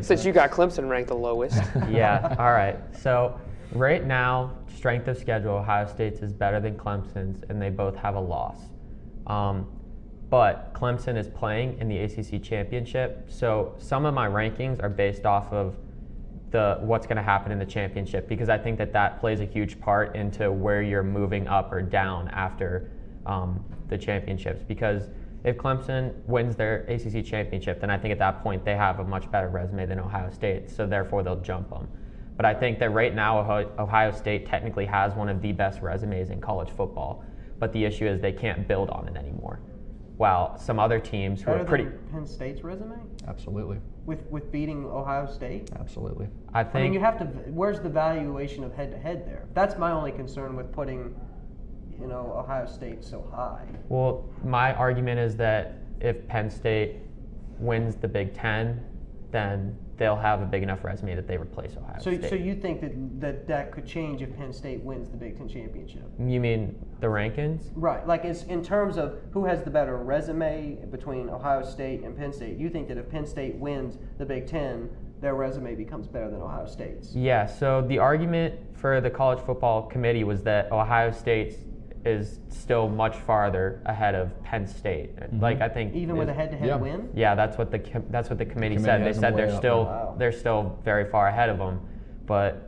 D: Since you got Clemson ranked the lowest.
B: Yeah, all right. So right now, strength of schedule, Ohio State's is better than Clemson's, and they both have a loss. but Clemson is playing in the ACC championship. So some of my rankings are based off of what's going to happen in the championship, because I think that plays a huge part into where you're moving up or down after the championships. Because if Clemson wins their ACC championship, then I think at that point they have a much better resume than Ohio State, so therefore they'll jump them. But I think that right now Ohio State technically has one of the best resumes in college football, but the issue is they can't build on it anymore. While some other teams who are pretty...
A: Penn State's resume?
C: Absolutely.
A: With beating Ohio State?
C: Absolutely.
B: I think...
A: I mean, you have to... Where's the valuation of head-to-head there? That's my only concern with putting, Ohio State so high.
B: Well, my argument is that if Penn State wins the Big Ten, then they'll have a big enough resume that they replace Ohio State.
A: So you think that could change if Penn State wins the Big Ten championship?
B: You mean the rankings?
A: Right. Like, it's in terms of who has the better resume between Ohio State and Penn State. You think that if Penn State wins the Big Ten, their resume becomes better than Ohio State's?
B: Yeah. So the argument for the college football committee was that Ohio State is still much farther ahead of Penn State. Mm-hmm. Like, I think
A: even with a head-to-head win.
B: Yeah, that's what the committee said. They said they're still very far ahead of them. But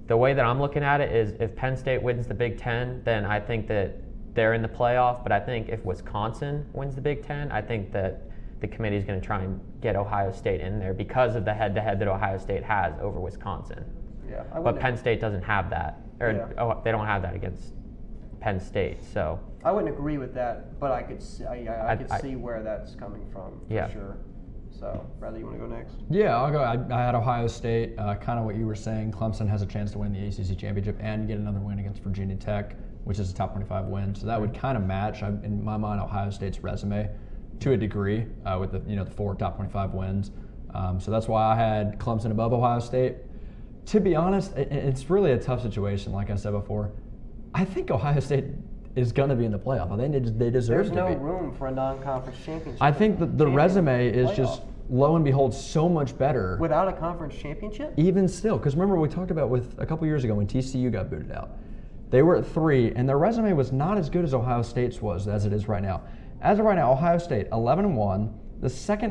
B: the way that I'm looking at it is, if Penn State wins the Big Ten, then I think that they're in the playoff. But I think if Wisconsin wins the Big Ten, I think that the committee is going to try and get Ohio State in there because of the head-to-head that Ohio State has over Wisconsin.
A: Yeah.
B: But Penn State doesn't have that, or they don't have that against Penn State. So
A: I wouldn't agree with that, but I could see where that's coming from for sure. So, Bradley, you want to go next?
C: Yeah, I'll go. I had Ohio State, kind of what you were saying. Clemson has a chance to win the ACC championship and get another win against Virginia Tech, which is a top 25 win. So that would kind of match, in my mind, Ohio State's resume to a degree with the 4 top 25 wins. So that's why I had Clemson above Ohio State. To be honest, it's really a tough situation. Like I said before, I think Ohio State is going to be in the playoff. I think they deserve to be.
A: There's no room for a non-conference championship.
C: I think the resume is just, lo and behold, so much better.
A: Without a conference championship?
C: Even still, because remember we talked about with a couple years ago when TCU got booted out. They were at 3, and their resume was not as good as Ohio State's was as it is right now. As of right now, Ohio State 11-1, the second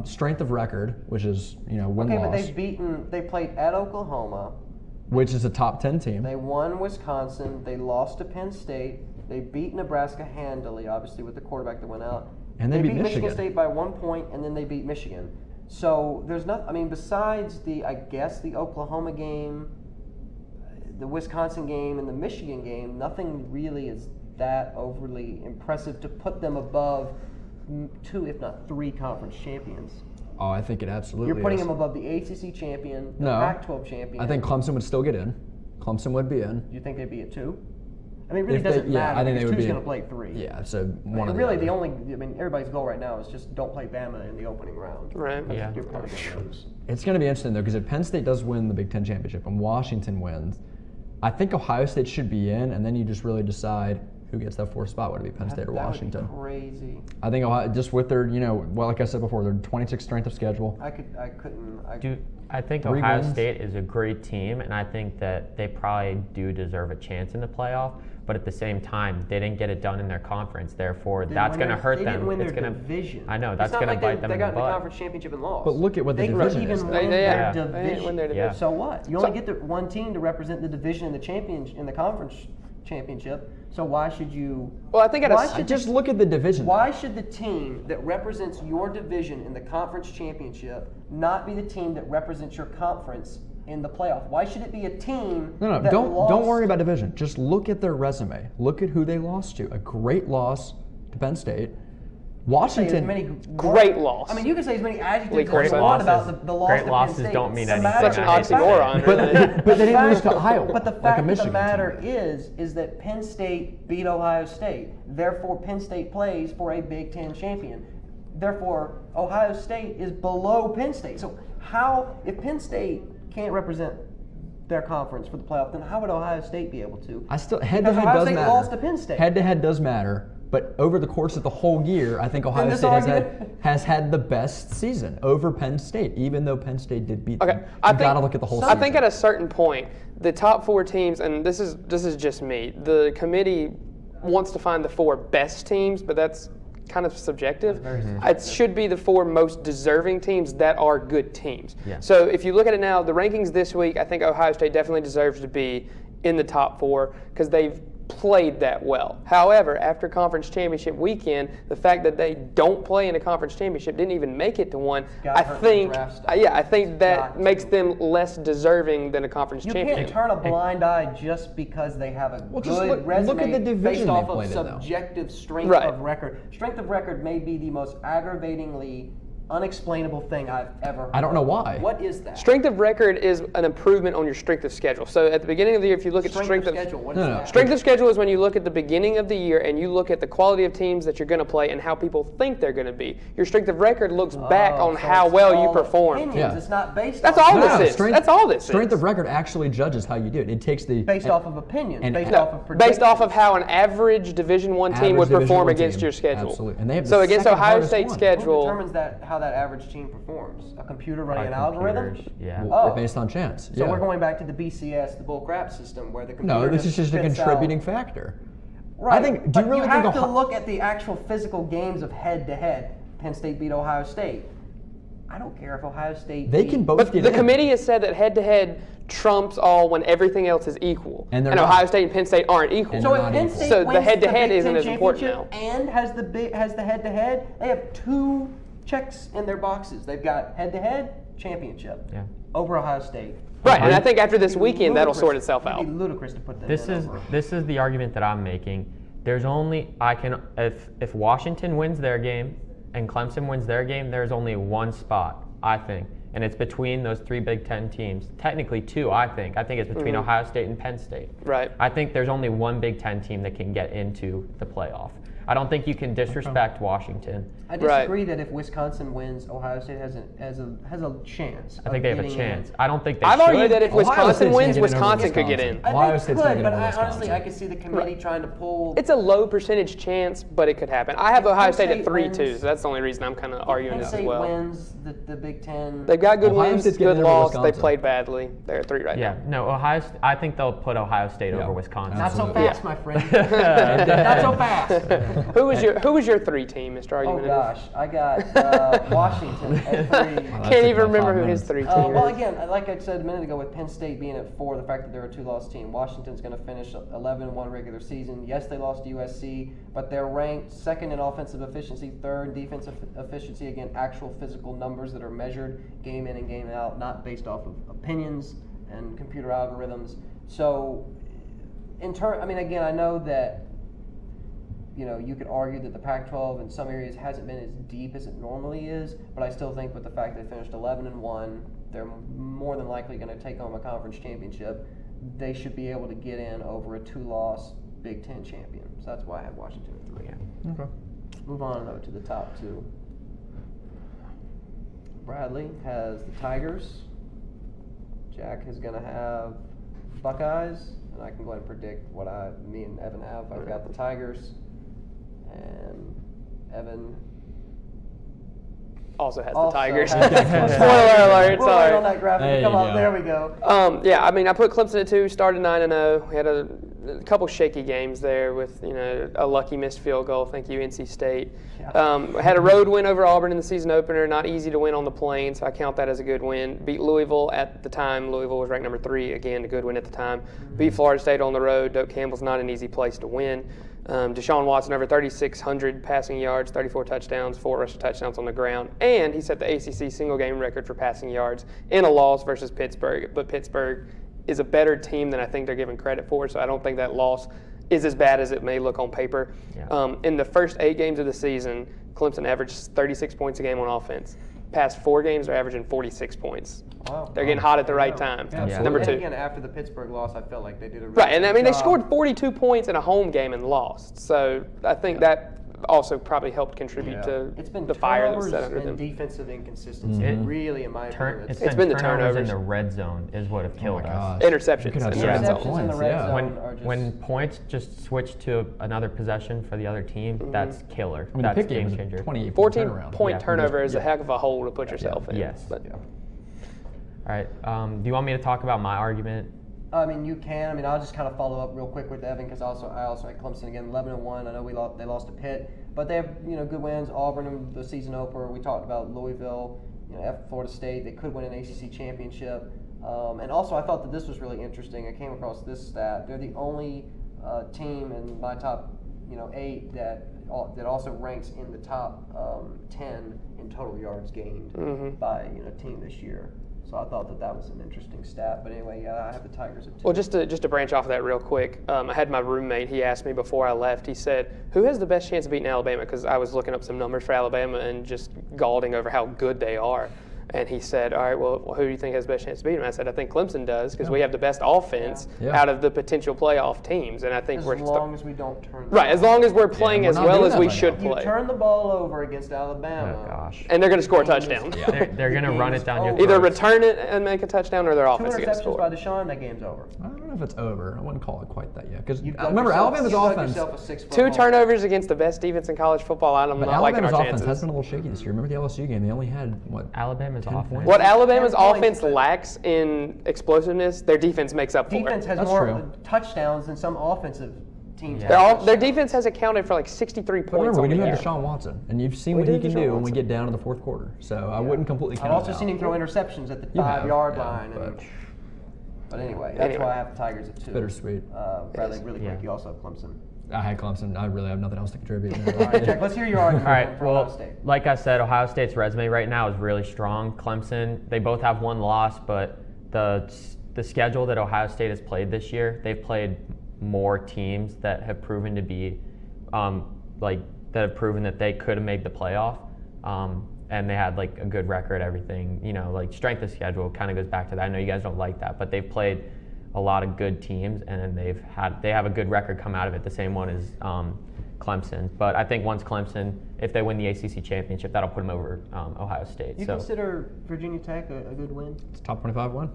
C: strength of record, which is win-loss.
A: Okay, but they played at Oklahoma,
C: which is a top 10 team.
A: They won Wisconsin. They lost to Penn State. They beat Nebraska handily, obviously, with the quarterback that went out.
C: And they beat
A: Michigan State by 1 point, and then they beat Michigan. So there's nothing. I mean, besides the Oklahoma game, the Wisconsin game, and the Michigan game, nothing really is that overly impressive to put them above 2, if not 3 conference champions.
C: Oh, I think it absolutely
A: You're putting
C: is.
A: them above the ACC champion, the
C: No.
A: Pac-12 champion.
C: I think Clemson would still get in. Clemson would be in.
A: You think they'd be at 2? I mean, it really doesn't matter.
C: I think they would be.
A: Two's going to play 3.
C: Yeah, so one of
A: really,
C: the other.
A: everybody's goal right now is just don't play Bama in the opening round.
D: Right.
B: Yeah.
A: You're probably going to lose.
C: It's going to be interesting, though, because if Penn State does win the Big Ten championship and Washington wins, I think Ohio State should be in, and then you just really decide who gets that 4th spot. Would it be Penn State or Washington?
A: That would be crazy.
C: I think Ohio, just with their, well, like I said before, their 26th strength of schedule.
B: I think Ohio State is a great team, and I think that they probably do deserve a chance in the playoff. But at the same time, they didn't get it done in their conference. Therefore, that's going to hurt them.
A: They didn't win
B: it's
A: their
B: gonna,
A: division.
B: I know that's going to bite them in the butt.
A: They got in the conference championship and lost.
C: But look at what the division is.
A: They didn't even win their division.
D: They didn't win their division.
A: So what? You only get the one team to represent the division in the conference championship. So why should you?
D: Well, I think
C: just look at the division.
A: Why should the team that represents your division in the conference championship not be the team that represents your conference in the playoff? Why should it be a team?
C: Don't worry about division. Just look at their resume. Look at who they lost to. A great loss to Penn State. Washington.
D: Great loss.
A: I mean, you can say as many adjectives as you
B: want
A: about the loss to Penn State.
B: Great losses don't mean anything.
D: Such an oxymoron.
C: But they didn't lose to Iowa.
A: But the
C: like
A: fact
C: a
A: of
C: Michigan
A: the matter
C: team.
A: is that Penn State beat Ohio State. Therefore, Penn State plays for a Big Ten champion. Therefore, Ohio State is below Penn State. So if Penn State can't represent their conference for the playoff, then how would Ohio State be able to?
C: Head-to-head does matter.
A: Lost to Penn State.
C: Head-to-head does matter. But over the course of the whole year, I think Ohio State has had the best season over Penn State, even though Penn State did beat them.
D: Okay,
C: You've got to look at the whole season.
D: I think at a certain point, the top 4 teams, and this is just me, the committee wants to find the 4 best teams, but that's kind of subjective.
A: Very
D: It should be the 4 most deserving teams that are good teams.
B: Yeah.
D: So if you look at it now, the rankings this week, I think Ohio State definitely deserves to be in the top 4 because they've played that well. However, after conference championship weekend, the fact that they don't play in a conference championship, didn't even make it to one,
A: Got
D: I
A: hurt in
D: think,
A: the draft stock.
D: I think that
A: Got
D: makes
A: to.
D: them less deserving than a conference
A: You
D: champion.
A: can't turn a blind eye just because they have a
C: Well, just
A: good
C: look
A: resume
C: at the division
A: based
C: they
A: off of
C: played in, though.
A: subjective strength
D: Right.
A: of record. Strength of record may be the most aggravatingly unexplainable thing I've ever heard.
C: I don't know why.
A: What is that?
D: Strength of record is an improvement on your strength of schedule. So at the beginning of the year, if you look at
A: Strength of schedule. What is
C: No, no.
A: that?
D: Strength of schedule is when you look at the beginning of the year and you look at the quality of teams that you're going to play and how people think they're going to be. Your strength of record looks back
A: Oh,
D: on
A: so
D: how
A: it's
D: well you
A: all
D: perform.
A: opinions.
C: Yeah.
A: It's not based
D: That's
A: on
D: all this is. That's all this
C: Strength
D: is.
C: of record actually judges how you do it. It takes the
A: based off of opinions,
C: and-
A: based
C: No,
A: off of
D: Based off of
A: predictions.
D: how an average Division I team
C: Average
D: would
C: Division
D: perform
C: I
D: against
C: team.
D: your schedule.
C: Absolutely. And they have the
D: So against
C: second
D: Ohio
C: hardest
D: State's
C: one.
A: Who
D: schedule,
A: determines how that average team performs? A computer running
B: By
A: an algorithm?
B: computers, Yeah.
C: Well,
A: Oh.
C: based on chance.
A: So
C: yeah.
A: we're going back to the BCS, the bull crap system, where the computer
C: No, this is just a
A: spits
C: contributing
A: out.
C: factor.
A: Right.
C: I think. Do
A: but
C: you really
A: you
C: think
A: have to
C: Ohio-
A: look at the actual physical games of head-to-head. Penn State beat Ohio State. I don't care if Ohio State.
C: They
A: beat-
C: can both
D: but
C: get
D: the
C: in.
D: committee has said that head-to-head trumps all when everything else is equal.
C: And they're
D: Ohio
C: not.
D: State and Penn State aren't equal.
C: And
A: So
C: they're
A: if
C: not
A: Penn
C: equal.
A: State
D: So the
A: wins
D: head-to-head
A: Big
D: isn't
A: Ten
D: as important
A: championship and has the head-to-head, they have 2 checks in their boxes. They've got head-to-head championship
B: Yeah.
A: over Ohio State.
D: Right, and I think after this
A: It'd be
D: weekend, that'll
A: ludicrous-
D: sort itself
A: it'd
D: out.
A: be ludicrous to put them
B: This
A: in
B: is
A: over.
B: this is the argument that I'm making. There's only if Washington wins their game and Clemson wins their game, there's only one spot, I think, and it's between those 3 Big Ten teams. Technically 2, I think. I think it's between Ohio State and Penn State.
D: Right.
B: I think there's only one Big Ten team that can get into the playoff. I don't think you can disrespect Washington.
A: I
D: Right.
A: disagree that if Wisconsin wins, Ohio State has a chance.
B: I think
A: of
B: they have a
A: getting
B: chance.
A: in.
B: I don't think they
D: I've
B: should.
D: argued that if
C: Ohio
D: Wisconsin
C: State's
D: wins,
C: gonna get in over
D: Wisconsin could get in.
C: Wisconsin. Ohio
A: They
C: State's
A: could,
C: gonna
A: but
C: get in
A: I
C: Wisconsin.
A: honestly I could see the committee trying to pull.
D: It's a low percentage chance, but it could happen. I have
A: If
D: Ohio
A: Penn
D: State at
A: State
D: 3 too,
A: wins-
D: so that's the only reason I'm kind of arguing
A: Penn
D: this as
A: State
D: well.
A: wins the Big Ten.
D: They've got good
C: Ohio
D: wins,
C: State's getting
D: good
C: in over
D: loss. They
C: Wisconsin.
D: played badly. They're at 3 right
B: Yeah,
D: now.
B: no, I think they'll put Ohio State
C: Yeah.
B: over Wisconsin.
A: Not so
C: Absolutely.
A: fast, my friend. Not so fast.
D: Who was your 3 team, Mr.
A: Oh
D: Argumentative?
A: gosh, I got Washington at 3.
C: That's
D: Can't even
C: about
D: remember
C: 5
D: who his
C: minutes.
D: 3 team
A: Well,
D: is.
A: again, like I said a minute ago, with Penn State being at 4, the fact that they're a 2-loss team, Washington's going to finish 11-1 regular season. Yes, they lost to USC, but they're ranked 2nd in offensive efficiency, 3rd in defensive efficiency. Again, actual physical numbers that are measured game in and game out, not based off of opinions and computer algorithms. So, again, I know that. You could argue that the Pac-12 in some areas hasn't been as deep as it normally is, but I still think with the fact they finished 11-1, they're more than likely going to take home a conference championship. They should be able to get in over a 2-loss Big Ten champion. So that's why I have Washington at 3.
B: Yeah.
C: Okay.
A: Move on though to the top 2. Bradley has the Tigers. Jack is going to have Buckeyes, and I can go ahead and predict what me and Evan have. I've got the Tigers. And Evan
D: Also has the
A: also
D: Tigers.
A: has-
D: Spoiler alert,
A: We're right on
D: sorry.
A: that graphic.
C: There
A: Come
C: you
A: on,
C: go.
A: there we go.
D: Yeah, I mean, I put Clemson at 2, started 9-0. We had a couple shaky games there with, a lucky missed field goal. Thank you, NC State. Had a road win over Auburn in the season opener. Not easy to win on the Plains, so I count that as a good win. Beat Louisville at the time. Louisville was ranked number 3. Again, a good win at the time. Beat Florida State on the road. Doak Campbell's not an easy place to win. Deshaun Watson over 3,600 passing yards, 34 touchdowns, 4 rushing touchdowns on the ground, and he set the ACC single game record for passing yards in a loss versus Pittsburgh. But Pittsburgh is a better team than I think they're given credit for, so I don't think that loss is as bad as it may look on paper.
B: Yeah.
D: In the first 8 games of the season, Clemson averaged 36 points a game on offense. Past 4 games, they're averaging 46 points.
A: Wow.
D: They're getting hot at the right time.
B: Yeah.
D: Number
A: And
D: 2.
A: again, after the Pittsburgh loss, I felt like they did a really
D: Right, and I
A: good
D: mean, they
A: job.
D: scored 42 points in a home game and lost. So I think that also probably helped contribute to
A: It's been
D: the fire that's
A: turnovers
D: set under
A: and
D: them.
A: defensive inconsistency.
B: Mhm.
A: Really, in my opinion,
B: It's
D: been
B: been
D: the
B: turnovers in
D: turnovers.
B: the red zone is what have killed us.
C: gosh.
D: Interceptions.
C: You could have
D: in the red
C: seven
D: zone.
A: interceptions in the
C: points,
A: red
C: yeah.
A: zone are just
B: When points just switch to another possession for the other team, that's killer.
C: I mean, the
B: That's
C: pick game
B: game
C: was a
B: changer.
C: 28
D: 14-point
B: Yeah.
D: turnover is a
C: Yeah.
D: heck of a hole to put yourself in.
B: Yes.
D: But
B: All right. Do you want me to talk about my argument?
A: I mean, you can. I mean, I'll just kind of follow up real quick with Evan because I also had Clemson again, 11-1. I know they lost to Pitt, but they have good wins. Auburn in the season opener. We talked about Louisville, Florida State. They could win an ACC championship. And also, I thought that this was really interesting. I came across this stat. They're the only team in my top 8 that also ranks in the top 10 in total yards gained by a team this year. So I thought that was an interesting stat. But anyway, yeah, I have the Tigers at 2.
D: Well, just to branch off of that real quick, I had my roommate. He asked me before I left. He said, "Who has the best chance of beating Alabama?" Because I was looking up some numbers for Alabama and just galloping over how good they are. And he said, all right, well, who do you think has the best chance to beat him? I said, I think Clemson does because we have the best offense out of the potential playoff teams. And I think
A: as long as we don't turn
D: as long as we're playing as well as we should play.
A: You turn the ball over against Alabama.
B: Oh, gosh.
D: And they're going to score a touchdown.
B: They're going to run it down your
D: Either
B: throats.
D: return it and make a touchdown or their offense is going to
A: Two interceptions
D: score.
A: by Deshaun, that game's over.
C: I don't know if it's over. I wouldn't call it quite that yet. Because
A: Remember,
C: Alabama's offense.
D: 2 turnovers against the best defense in college football. I'm
C: But
D: not liking our
C: Alabama's offense
D: chances.
C: has been a little shaky this year. Remember the LSU game? They only had,
B: Alabama's
C: 10
B: offense.
C: points?
D: What Alabama's
A: 10 points,
D: offense
A: but
D: lacks in explosiveness, their defense makes up for
A: Defense
D: it.
A: has
C: That's
A: more
C: true.
A: touchdowns than some offensive teams.
B: Yeah.
D: Their defense has accounted for like 63
C: But
D: points
C: remember, we
D: on
C: do
D: the
C: have
D: year.
C: Deshaun Watson, and you've seen
D: We
C: what
D: do
C: he
D: have
C: can
D: Deshaun
C: do when we
D: Watson.
C: get down to the fourth quarter. So I wouldn't completely count
A: I've also
C: it
A: seen
C: out.
A: him throw interceptions at the
C: You have,
A: 5-yard
C: yeah,
A: line. But anyway, that's
D: Anyway.
A: why I have the Tigers at 2.
C: Bittersweet.
A: Bradley, really quick,
B: Yeah.
A: you also have Clemson.
C: I had Clemson. I really have nothing else to contribute.
A: All right, Jack, let's hear your argument
B: All right.
A: for Ohio
B: Well,
A: State.
B: like I said, Ohio State's resume right now is really strong. Clemson, they both have one loss, but the schedule that Ohio State has played this year, they've played more teams that have proven to be that have proven that they could have made the playoff. And they had like a good record, everything. Like strength of schedule kind of goes back to that. I know you guys don't like that, but they've played a lot of good teams, and they have a good record come out of it. The same one as Clemson. But I think once Clemson, if they win the ACC championship, that'll put them over Ohio State.
A: You consider Virginia Tech a good win?
C: It's a top 25 win.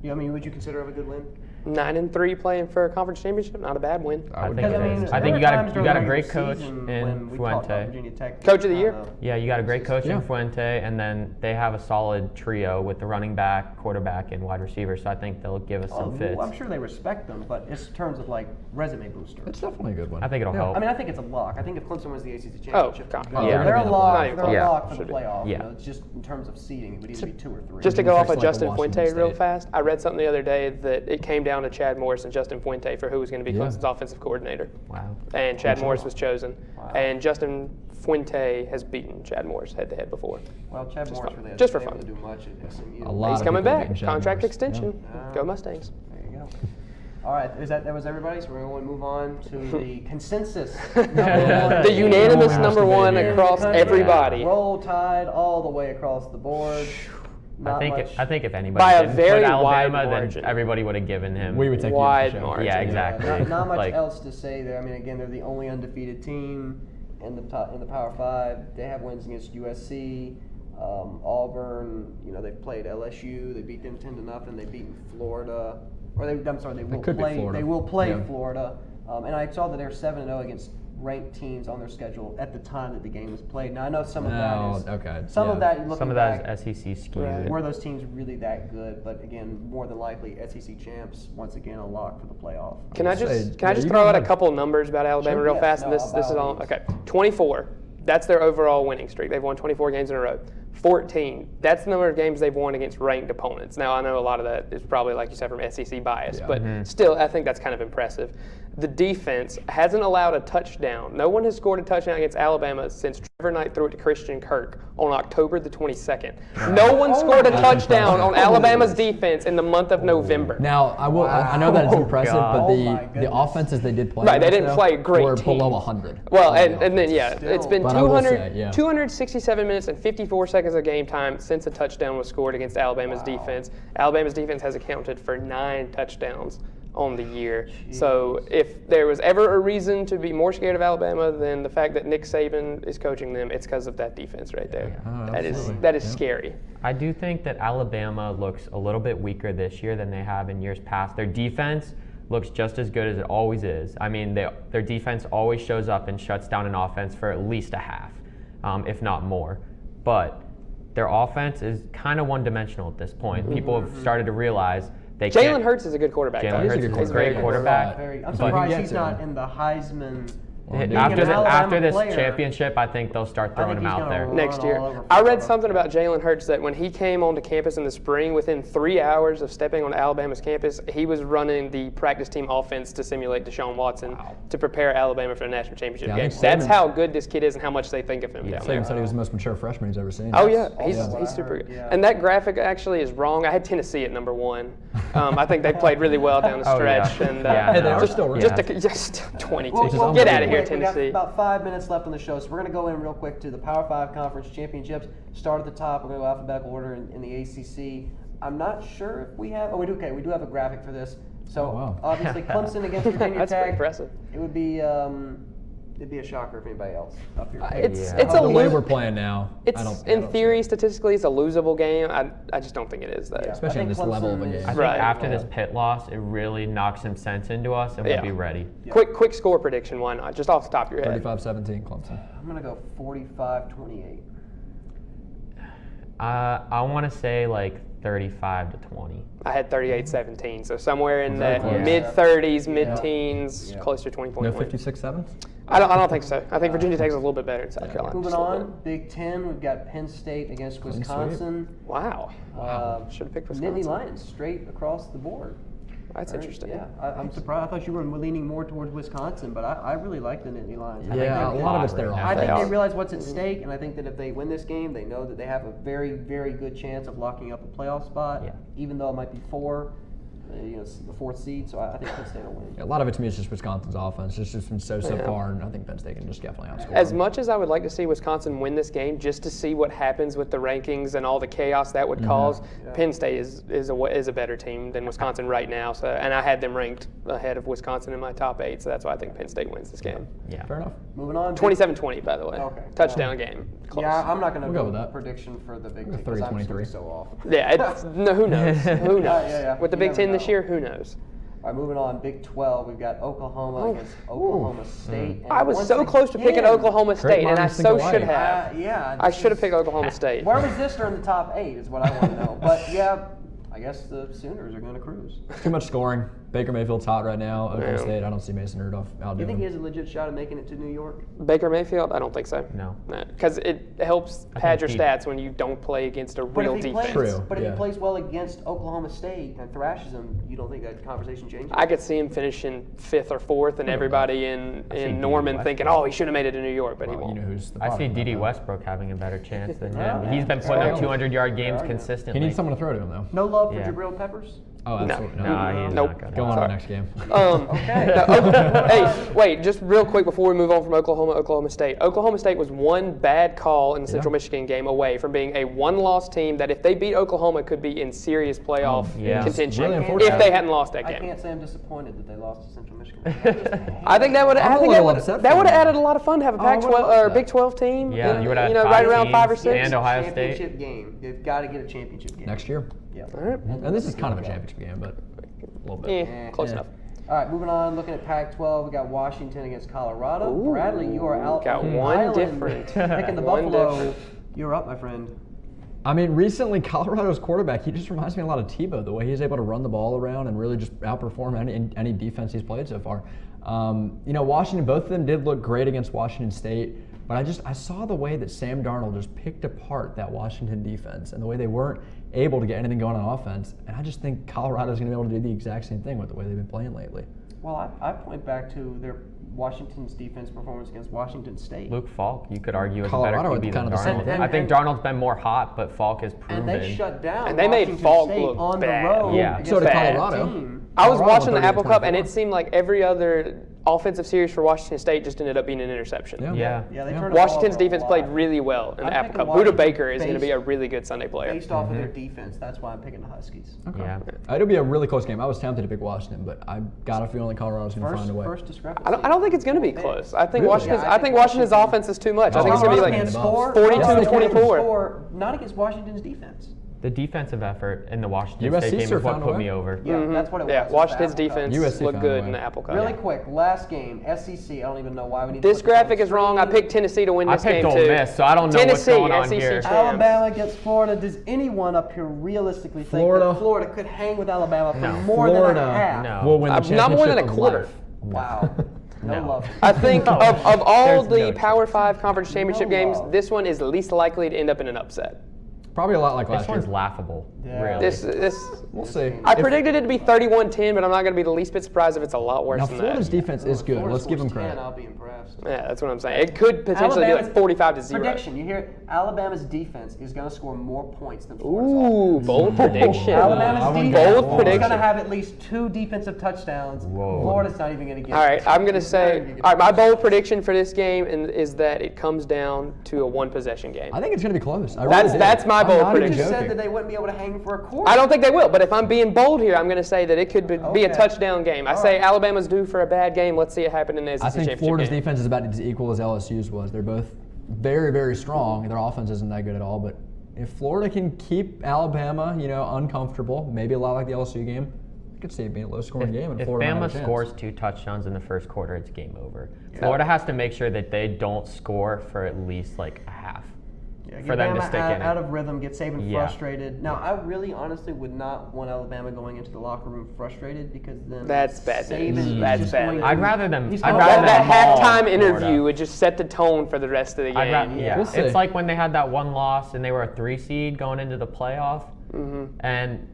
A: Yeah, I mean, would you consider it a good win?
D: 9-3 playing for a conference championship, not a bad win.
C: I would
B: think
C: give
B: it
C: it
B: is.
C: a-
B: I think you
A: there
B: got
A: were
B: a
A: times during the
B: great
A: regular
B: coach
A: season
B: in
A: when we talked about
B: Fuente.
A: Virginia Tech.
D: Coach of the year?
A: I don't know.
B: Yeah, you got a great coach
C: Yeah.
B: in Fuente, and then they have a solid trio with the running back, quarterback, and wide receiver. So I think they'll give us some fits.
A: I'm sure they respect them, but in terms of like resume booster.
C: It's definitely a good one.
B: I think it'll help.
A: I mean, I think it's a lock. I think if Clemson wins the ACC championship,
D: God.
A: they're
B: Yeah.
A: a
C: They're
A: lock.
C: gonna be
A: They're a
B: Yeah.
A: lock for the
D: Should be.
A: playoff.
B: Yeah.
A: It's just in terms of seeding, it would either be 2 or 3.
D: Just to go off of
C: Like the
D: Justin
C: Washington
D: Fuente real
C: State.
D: fast, I read something the other day that it came down to Chad Morris and Justin Fuente for who was going to be
C: Yeah.
D: Clemson's offensive coordinator.
B: Wow.
D: And Chad Morris was chosen. And Justin Fuente has beaten Chad Morris head-to-head before.
A: Well, Chad Morris
D: fun.
A: really hasn't
D: Just for
A: been able
D: fun.
A: to do much at SMU.
C: A lot
D: He's
C: of
D: coming
C: people
D: back.
C: beating Chad
D: Contract
C: Morris.
D: extension.
A: Yeah.
D: Go Mustangs.
A: There you go. All right, that was everybody. So we're going to move on to the consensus. The
D: unanimous
C: Has
D: number
C: to be
D: one
C: here.
D: across everybody.
A: Roll Tide all the way across the board. Not
B: I
A: much.
B: think if anybody
D: By a
B: didn't
D: very
B: put
D: wide
B: Alabama,
D: margin.
B: then everybody would have given him.
C: We would take
D: Wide
C: you off the show.
D: margin.
B: Yeah, exactly.
A: Not much
B: Like,
A: else to say there. I mean, again, they're the only undefeated team in the Power 5. They have wins against USC, Auburn. They've played LSU. They beat them 10-0. They've beaten Florida. They will
C: could beat
A: play.
C: Florida.
A: They will play
C: Yeah.
A: Florida. And I saw that they're 7-0 against ranked teams on their schedule at the time that the game was played. Now I know some of that is
C: okay.
A: some of that. Looking
B: some of
A: back,
B: that is SEC skewed.
A: were those teams really that good? But again, more than likely, SEC champs once again a lock for the playoff.
D: Can I
C: Say,
D: just
C: yeah, you
D: throw
C: go
D: out a
C: ahead.
D: couple numbers about Alabama
A: Sure,
D: real
A: yes,
D: fast?
A: no,
D: This is
A: by
D: all
A: all means.
D: okay. 24. That's their overall winning streak. They've won 24 games in a row. 14. That's the number of games they've won against ranked opponents. Now I know a lot of that is probably, like you said, from SEC bias, but still, I think that's kind of impressive. The defense hasn't allowed a touchdown. No one has scored a touchdown against Alabama since Trevor Knight threw it to Christian Kirk on October the 22nd. No one scored a touchdown on Alabama's defense in the month of November.
C: Now, I know that is
B: Wow.
C: impressive,
B: God.
C: but
A: Oh my
C: the
A: goodness.
C: offenses they did play
D: Right, they
C: against,
D: didn't
C: though,
D: play great
C: were
D: teams.
C: below 100.
D: Well,
C: on the
D: and then,
C: offense.
D: yeah, it's been
C: But I will
D: 200,
C: say, yeah.
D: 267 minutes and 54 seconds of game time since a touchdown was scored against Alabama's defense. Alabama's defense has accounted for 9 touchdowns on the year. So if there was ever a reason to be more scared of Alabama than the fact that Nick Saban is coaching them, it's because of that defense right there.
C: Oh,
D: That is
C: absolutely.
D: scary.
B: I do think that Alabama looks a little bit weaker this year than they have in years past. Their defense looks just as good as it always is. I mean, their defense always shows up and shuts down an offense for at least a half, if not more. But their offense is kind of one-dimensional at this point. People have started to realize they
D: Jalen
B: can't.
D: Hurts is a good quarterback.
B: Jalen
D: though.
B: Hurts
C: He's
B: is
C: a
B: a great
C: good
B: quarterback.
A: I'm
C: But
A: surprised
C: he
A: he's
C: gets
A: not
C: it.
A: in the Heisman.
B: After this
A: Alabama player.
B: championship, I think they'll start
A: I
B: throwing
A: think
B: him
A: he's
B: out
A: gonna
B: there.
A: run
D: Next year.
A: all over
D: I read
A: Florida.
D: something about Jalen Hurts that when he came onto campus in the spring, within 3 hours of stepping on Alabama's campus, he was running the practice team offense to simulate Deshaun Watson to prepare Alabama for the national championship
C: Yeah, I
D: game.
C: think
D: That's
C: Saban-
D: how good this kid is and how much they think of him down there.
C: Saban said he was the most mature freshman he's ever seen.
D: Oh yeah,
A: That's
D: he's
A: what I
D: super
A: heard,
D: good.
A: yeah.
D: And that graphic actually is wrong. I had Tennessee at number 1. I think they played really well down the
B: Oh, yeah.
D: stretch. And
B: Yeah,
C: Hey, they are
B: no.
C: still ranked.
D: just 22.
A: Well,
D: Get out of here,
A: wait, we got
D: Tennessee.
A: about 5 minutes left on the show, so we're going to go in real quick to the Power 5 Conference Championships. Start at the top. We're going to go alphabetical order in the ACC. I'm not sure if we have. Oh, we do. Okay, we do have a graphic for this. So
C: Oh, wow.
A: obviously Clemson against Virginia
D: That's
A: Tech.
D: pretty impressive.
A: It would be. It'd be a shocker if anybody else up here.
D: It's
B: Yeah.
D: a
C: the way
D: lose-
C: we're playing now.
D: It's
C: I don't
D: in
C: see
D: theory,
C: it.
D: statistically, it's a losable game. I just don't think it is though.
A: Yeah.
C: Especially
A: I
C: in
A: think
C: this level of a
A: Clemson
C: game.
A: is-
B: I think
D: Right.
B: after this Pitt loss, it really knocked some sense into us, and
D: Yeah.
B: we'll be ready.
D: Quick score prediction. Why not? Just off the top of your head.
C: 35-17 Clemson.
A: I'm going to go 45-28.
B: I want to say like 35-20.
D: I had 38-17, so somewhere in
C: Very
D: that
C: close.
D: mid-30s, mid-teens,
A: Yeah.
D: close to 20-point
C: No
D: win.
C: 56-7?
D: I don't think so. I think Virginia Tech's a little bit better in South Carolina.
A: Moving
D: just a little
A: on, Big Ten, we've got Penn State against
C: Clean sweep.
A: Wisconsin.
D: bit. Wow. Should have picked
A: Nittany
D: Wisconsin.
A: Lions straight across the board.
D: That's
A: Right?
D: interesting.
A: Yeah, I'm surprised. I thought you were leaning more towards Wisconsin, but I really like the Nittany Lions. I
C: Yeah, a
A: think
C: lot of it's their
B: right now.
A: I
C: offense.
A: think
D: They
A: they
D: are.
A: realize what's at stake, and I think that if they win this game, they know that they have a very, very good chance of locking up a playoff spot.
B: Yeah.
A: Even though it might be 4, it's the 4th seed. So I think Penn State will win.
C: A lot of it to me is just Wisconsin's offense. It's just been so
D: Yeah.
C: far, and I think Penn State can just definitely outscore
D: As
C: them.
D: much as I would like to see Wisconsin win this game, just to see what happens with the rankings and all the chaos that would cause, Penn State is a better team than Wisconsin right now. So, and I had them ranked ahead of Wisconsin in my top 8, so that's why I think Penn State wins this game.
B: Yeah.
C: Fair enough.
A: Moving on.
D: 27-20, by the way.
A: Okay.
D: Touchdown game. Close.
A: Yeah, I'm not going to
C: We'll go
A: do
C: with
A: a
C: that.
A: prediction for the Big
C: We'll
A: Ten
C: go
A: because I'm just
C: 30-23.
A: gonna be so off.
D: Yeah, no, who knows? Who knows?
A: yeah.
D: With the
A: You
D: Big
A: never
D: Ten this
A: know.
D: year, who knows?
A: All right, moving on. Big 12, we've got Oklahoma against Oklahoma State. And
D: I was
A: once
D: so close to picking
A: again,
D: Oklahoma State, and I
C: minds think
D: so
C: alike.
D: should have.
A: Yeah,
D: I
A: this
D: should have
A: is-
D: picked Oklahoma State.
A: Where was this during the top 8 is what I want to know. But yeah, I guess the Sooners are going to cruise.
C: Too much scoring. Baker Mayfield's hot right now. Oklahoma
D: Yeah.
C: State, I don't see Mason Rudolph
A: Do you
C: outdoing
A: think he
C: him.
A: has a legit shot of making it to New York?
D: Baker Mayfield? I don't think so.
B: No.
D: Because it helps pad your
B: he-
D: stats when you don't play against a
A: But
D: real
A: if he
D: defense.
A: plays,
C: True,
A: but if
C: yeah.
A: he plays well against Oklahoma State and thrashes them, you don't think that conversation changes?
D: I could see him finishing 5th or 4th, and everybody in
B: see
D: Norman
B: D.D.
D: thinking,
B: Westbrook.
D: "Oh, he should have made it to New York," but he
C: Well,
D: won't.
C: you know who's the
B: I see
C: problem
B: D.D.
C: about that.
B: Westbrook having a better chance than
A: Yeah.
B: him. He's been putting
A: Fair
B: up
A: enough.
B: 200-yard games
A: Fair enough.
B: consistently.
C: He needs someone to throw to him, though.
A: No love for
B: Yeah.
A: Jabril Peppers?
C: Oh, absolutely
B: No,
C: not.
B: he's
D: Nope.
B: not gonna.
C: Go on to
D: Sorry.
C: the next game.
A: Okay.
D: Hey, wait, just real quick before we move on from Oklahoma State. Oklahoma State was one bad call in the Central Michigan game away from being a one-loss team that if they beat Oklahoma could be in serious playoff
B: yeah.
D: contention
C: Really
D: if
C: unfortunate.
D: they hadn't lost that
A: I
D: game.
A: can't say I'm disappointed that they lost to Central Michigan.
D: I think that would
C: I'm a
D: I think
C: little
D: that
C: upset
D: would
C: for
D: that would have
C: them.
D: added a lot of fun to have a
A: Oh, I
D: Pac-12
A: would've
D: or
A: loved
D: Big 12 team.
B: Yeah, you would have
D: right
B: 5
D: around 5 or
B: teams
D: 6.
B: and Ohio State.
A: Championship game. They've got to get a championship game.
C: Next year.
A: Yeah.
D: All right.
C: And this is kind of a championship game, but a little bit.
D: Close
C: Yeah.
D: enough.
A: All right, moving on. Looking at Pac-12, we got Washington against Colorado.
D: Ooh,
A: Bradley, you are out.
D: got
A: on the
D: one
A: island
D: different.
A: Picking the
D: One
A: Buffalo.
D: different.
A: You're up, my friend.
C: I mean, recently Colorado's quarterback, he just reminds me a lot of Tebow, the way he's able to run the ball around and really just outperform any defense he's played so far. Washington, both of them did look great against Washington State, but I saw the way that Sam Darnold just picked apart that Washington defense and the way they weren't able to get anything going on offense. And I just think Colorado's going to be able to do the exact same thing with the way they've been playing lately.
A: Well, I point back to their Washington's defense performance against Washington State.
B: Luke Falk, you could argue, is a
C: Colorado
B: better
C: are
B: QB
C: kind
B: than
C: of the same
B: Darnold.
C: thing.
B: I think Darnold's been more hot, but Falk has proven.
A: And they shut down
D: And they made
A: Washington
D: Falk
A: State
D: look
A: on
D: bad.
A: the road.
B: Yeah.
A: against
C: So did
A: a bad
C: Colorado.
A: team.
D: I was
C: Colorado
D: watching the
C: 38-24.
D: Apple Cup, and it seemed like every other offensive series for Washington State just ended up being an interception.
B: Yeah.
A: Yeah, they
C: Yeah.
A: turned the ball
D: Washington's
A: over a
D: defense
A: lot.
D: played really well in the
A: I'm
D: Apple
A: picking
D: Cup. Buda
A: Washington
D: Baker is going to be a
A: based-
D: really good Sunday player.
A: Based off of their defense, that's why I'm picking the Huskies.
B: Yeah.
C: It'll be a really close game. I was tempted to pick Washington, but I got a feeling Colorado's going to find a way.
A: First discrepancy.
D: I don't think it's going to be close. I think
C: Really?
D: Washington's.
A: Yeah, I
D: I
A: think
D: think Washington's
A: Washington-
D: offense is too much. I
C: Oh,
D: think it's going to be
A: Colorado
D: like
A: can't
C: above.
A: score.
D: 42 to
A: Colorado can't
D: 24.
A: score, not against Washington's defense.
B: The defensive effort in the Washington
C: USC
B: State game is
C: sure
B: what
C: found a
B: put
C: way.
B: me over.
A: Yeah, that's what it was.
D: Yeah,
A: It was the
D: Washington's
A: Apple Cup.
D: defense
C: USC
D: looked
C: found
D: good
C: a
D: in the
C: way.
D: Apple Cup.
A: Really quick, last game, SEC. I don't even know why we need
D: This
A: to put this on
D: graphic is wrong. I
A: screen.
D: picked Tennessee to win
B: I
D: this game
B: picked
D: too.
B: Ole Miss, so I don't know what's
D: Tennessee,
B: going on
D: SEC
B: here.
D: champs.
A: Alabama gets Florida. Does anyone up here realistically think
C: Florida.
A: that Florida could hang with Alabama for
B: No.
A: more than
C: Florida
A: a half?
B: No.
C: will win the championship
D: Not more than a
C: of
D: quarter.
C: life.
A: Wow. No
B: No.
A: love.
D: I think of all
B: There's
D: the
B: no
D: Power 5 conference championship
A: No
D: games,
A: love.
D: this one is least likely to end up in an upset.
C: Probably a lot like
B: This
C: last year.
B: one's laughable.
A: Yeah.
B: Really.
D: This
C: We'll see.
D: I
C: If-
D: predicted it to be 31-10, but I'm not going to be the least bit surprised if it's a lot worse
C: Now
D: than
C: Florida's
D: that.
C: defense is good.
A: Florida
C: Let's give them
A: scores 10,
C: credit.
A: I'll be impressed.
D: Yeah, that's what I'm saying. It could potentially be like 45-0.
A: Prediction. You hear it? Alabama's defense is going to score more points than Florida's
D: Ooh, bold prediction.
A: Alabama's
C: I wouldn't
A: defense
C: go
D: Bold
C: that far.
A: is
D: prediction.
A: going to have at least 2 defensive touchdowns.
B: Whoa.
A: Florida's not even going to get
D: All right, I'm going to
A: It's not
D: say,
A: even gonna
D: all right, my
A: get
D: bold prediction for this game is that it comes down to a one-possession game.
C: I think it's going to be close. I
D: That's-
C: really do.
D: that's my
C: I'm
D: bold
C: not even
A: You
D: prediction.
A: just said
C: joking.
A: that they wouldn't be able to hang for a quarter.
D: I don't think they will, but if I'm being bold here, I'm going to say that it could be a
A: Okay.
D: touchdown game. I
A: All
D: say
A: right.
D: Alabama's due for a bad game. Let's see it happen in the SEC
C: I think
D: championship
C: Florida's
D: game.
C: defense is about as equal as LSU's was. They're both very, very strong. Their offense isn't that good at all. But if Florida can keep Alabama, uncomfortable, maybe a lot like the LSU game, I could see it being a low-scoring game. And
B: If
C: Florida might have
B: Bama
C: a chance.
B: scores 2 touchdowns in the first quarter, it's game over. Florida has to make sure that they don't score for at least like a half
A: Yeah,
B: for
A: get
B: them to
A: Bama
B: stick in
A: out
B: it.
A: of rhythm, get Saban
B: Yeah.
A: frustrated. Now, I really honestly would not want Alabama going into the locker room frustrated because then
D: That's bad
A: Saban
D: news.
A: is
D: That's
A: just
D: bad
A: going
D: news.
A: to-
B: I'd rather them.
A: he's
B: I'd
A: gonna-
B: rather
D: That
B: them maul
D: halftime interview
B: Florida.
D: would just set the tone for the rest of the game.
B: I'd rather, yeah,
C: We'll see.
B: it's like when they had that one loss and they were a 3 seed going into the playoff,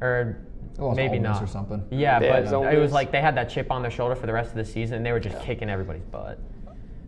B: or
C: They lost
B: maybe
C: to Ole Miss
B: not
C: or something.
B: Yeah,
D: Yeah,
B: but
D: it was Ole
B: it was
D: Miss.
B: like they had that chip on their shoulder for the rest of the season, and they were just kicking everybody's butt.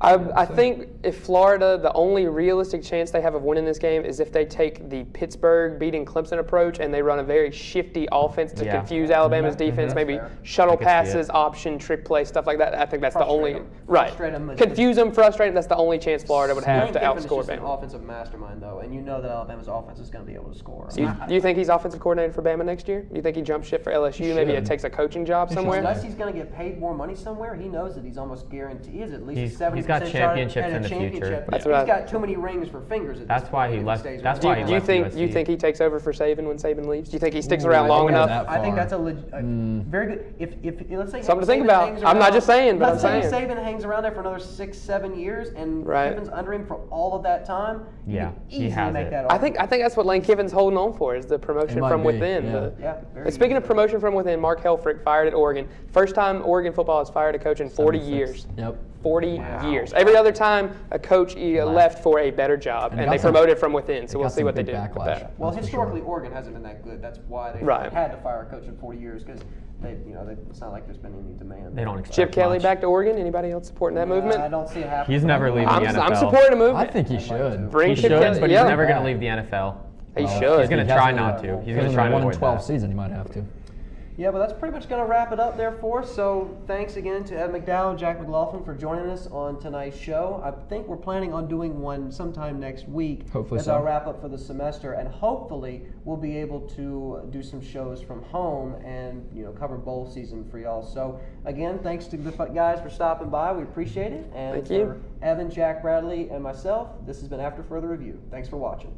D: I think if Florida, the only realistic chance they have of winning this game is if they take the Pittsburgh beating Clemson approach and they run a very shifty offense to
B: Yeah.
D: confuse Alabama's defense, maybe
A: fair.
D: shuttle
B: I could see
D: passes,
B: it.
D: option, trick play, stuff like that. I think that's the
A: Frustrate
D: only
A: 'em.
D: right.
A: Frustrate 'em.
D: Confuse them, frustrate them. That's the only chance Florida would have
A: Lane
D: to
A: Kiffin is
D: outscore
A: just an
D: Bama.
A: offensive mastermind, though, and you know that Alabama's offense is going to be able to score.
D: Do you think he's offensive coordinator for Bama next year? Do you think he jumps ship for LSU? Maybe it
C: should.
D: takes a coaching job somewhere.
A: Unless he's going to get paid more money somewhere, he knows that he's almost guaranteed. He is at least
B: He's
A: 70%
B: got
A: shot
B: championships
A: at a
B: in the future.
A: championship.
D: That's
A: He's
D: what I-
A: got too many rings for fingers. At
B: That's
A: this
B: why
A: point
B: he
A: if he
B: left-
A: stays
B: that's
A: with
B: why
D: Do
A: Alabama.
B: he
D: you
B: left
D: think
B: USC.
D: you think he takes over for Saban when Saban leaves? Do you think he sticks
C: Ooh,
D: around
C: I
D: long
C: think
D: enough?
C: that
A: I think
C: far.
A: that's a very good. If let's say
D: Something to think
A: Saban
D: about.
A: hangs
D: I'm not
A: around-
D: just saying, but
A: let's
D: I'm
A: say
D: saying.
A: Saban hangs around there for another 6-7 years, and
D: Right.
A: Kiffin's under him for all of that time. you
B: Yeah,
A: can
B: he
A: easily
B: has
A: make
B: it.
A: that.
D: I think that's what Lane Kiffin's holding on for is the promotion
C: It might
D: from
C: be,
D: within.
C: yeah.
A: Yeah, very
D: And speaking of
A: easily.
D: promotion from within, Mark Helfrich fired at Oregon. First time Oregon football has fired a coach in 40 years.
C: Yep.
D: 40 years. Every other time a coach left for a better job,
C: And it
D: and they
C: got some-
D: promoted from within. So
C: it
D: we'll
C: got
D: see
C: some
D: what they
C: big
D: do with
C: backlash.
D: that.
A: Well,
C: That's for
A: historically,
C: sure.
A: Oregon hasn't been that good. That's why they
D: Right.
A: had to fire a coach in 40 years because it's not like there's been any demand.
B: They don't expect
D: Chip Kelly
B: much.
D: back to Oregon. Anybody else supporting that
A: I
D: movement?
A: don't see it happening.
B: He's never leaving the
D: I'm
B: NFL.
D: supporting a movement.
C: I think he
A: I'd like
C: should.
A: to.
D: Bring
B: He
D: Chip
B: should,
D: Kelly.
B: but he's
D: Yeah.
B: never going to leave the NFL.
D: He
C: Well,
D: should.
B: He's going to
C: He
B: try
C: hasn't-
B: not to. He's
C: Because
B: going
C: in
B: to try
C: the
B: to
C: 1-12
B: avoid that.
C: season, he might have to.
A: Yeah, but that's pretty much going to wrap it up there for us. So thanks again to Ed McDowell and Jack McLaughlin for joining us on tonight's show. I think we're planning on doing one sometime next week
C: Hopefully
A: as
C: so.
A: our wrap up for the semester, and hopefully we'll be able to do some shows from home and cover bowl season for y'all. So again, thanks to the guys for stopping by. We appreciate it. And
D: Thank you.
A: for Evan, Jack, Bradley, and myself, this has been After Further Review. Thanks for watching.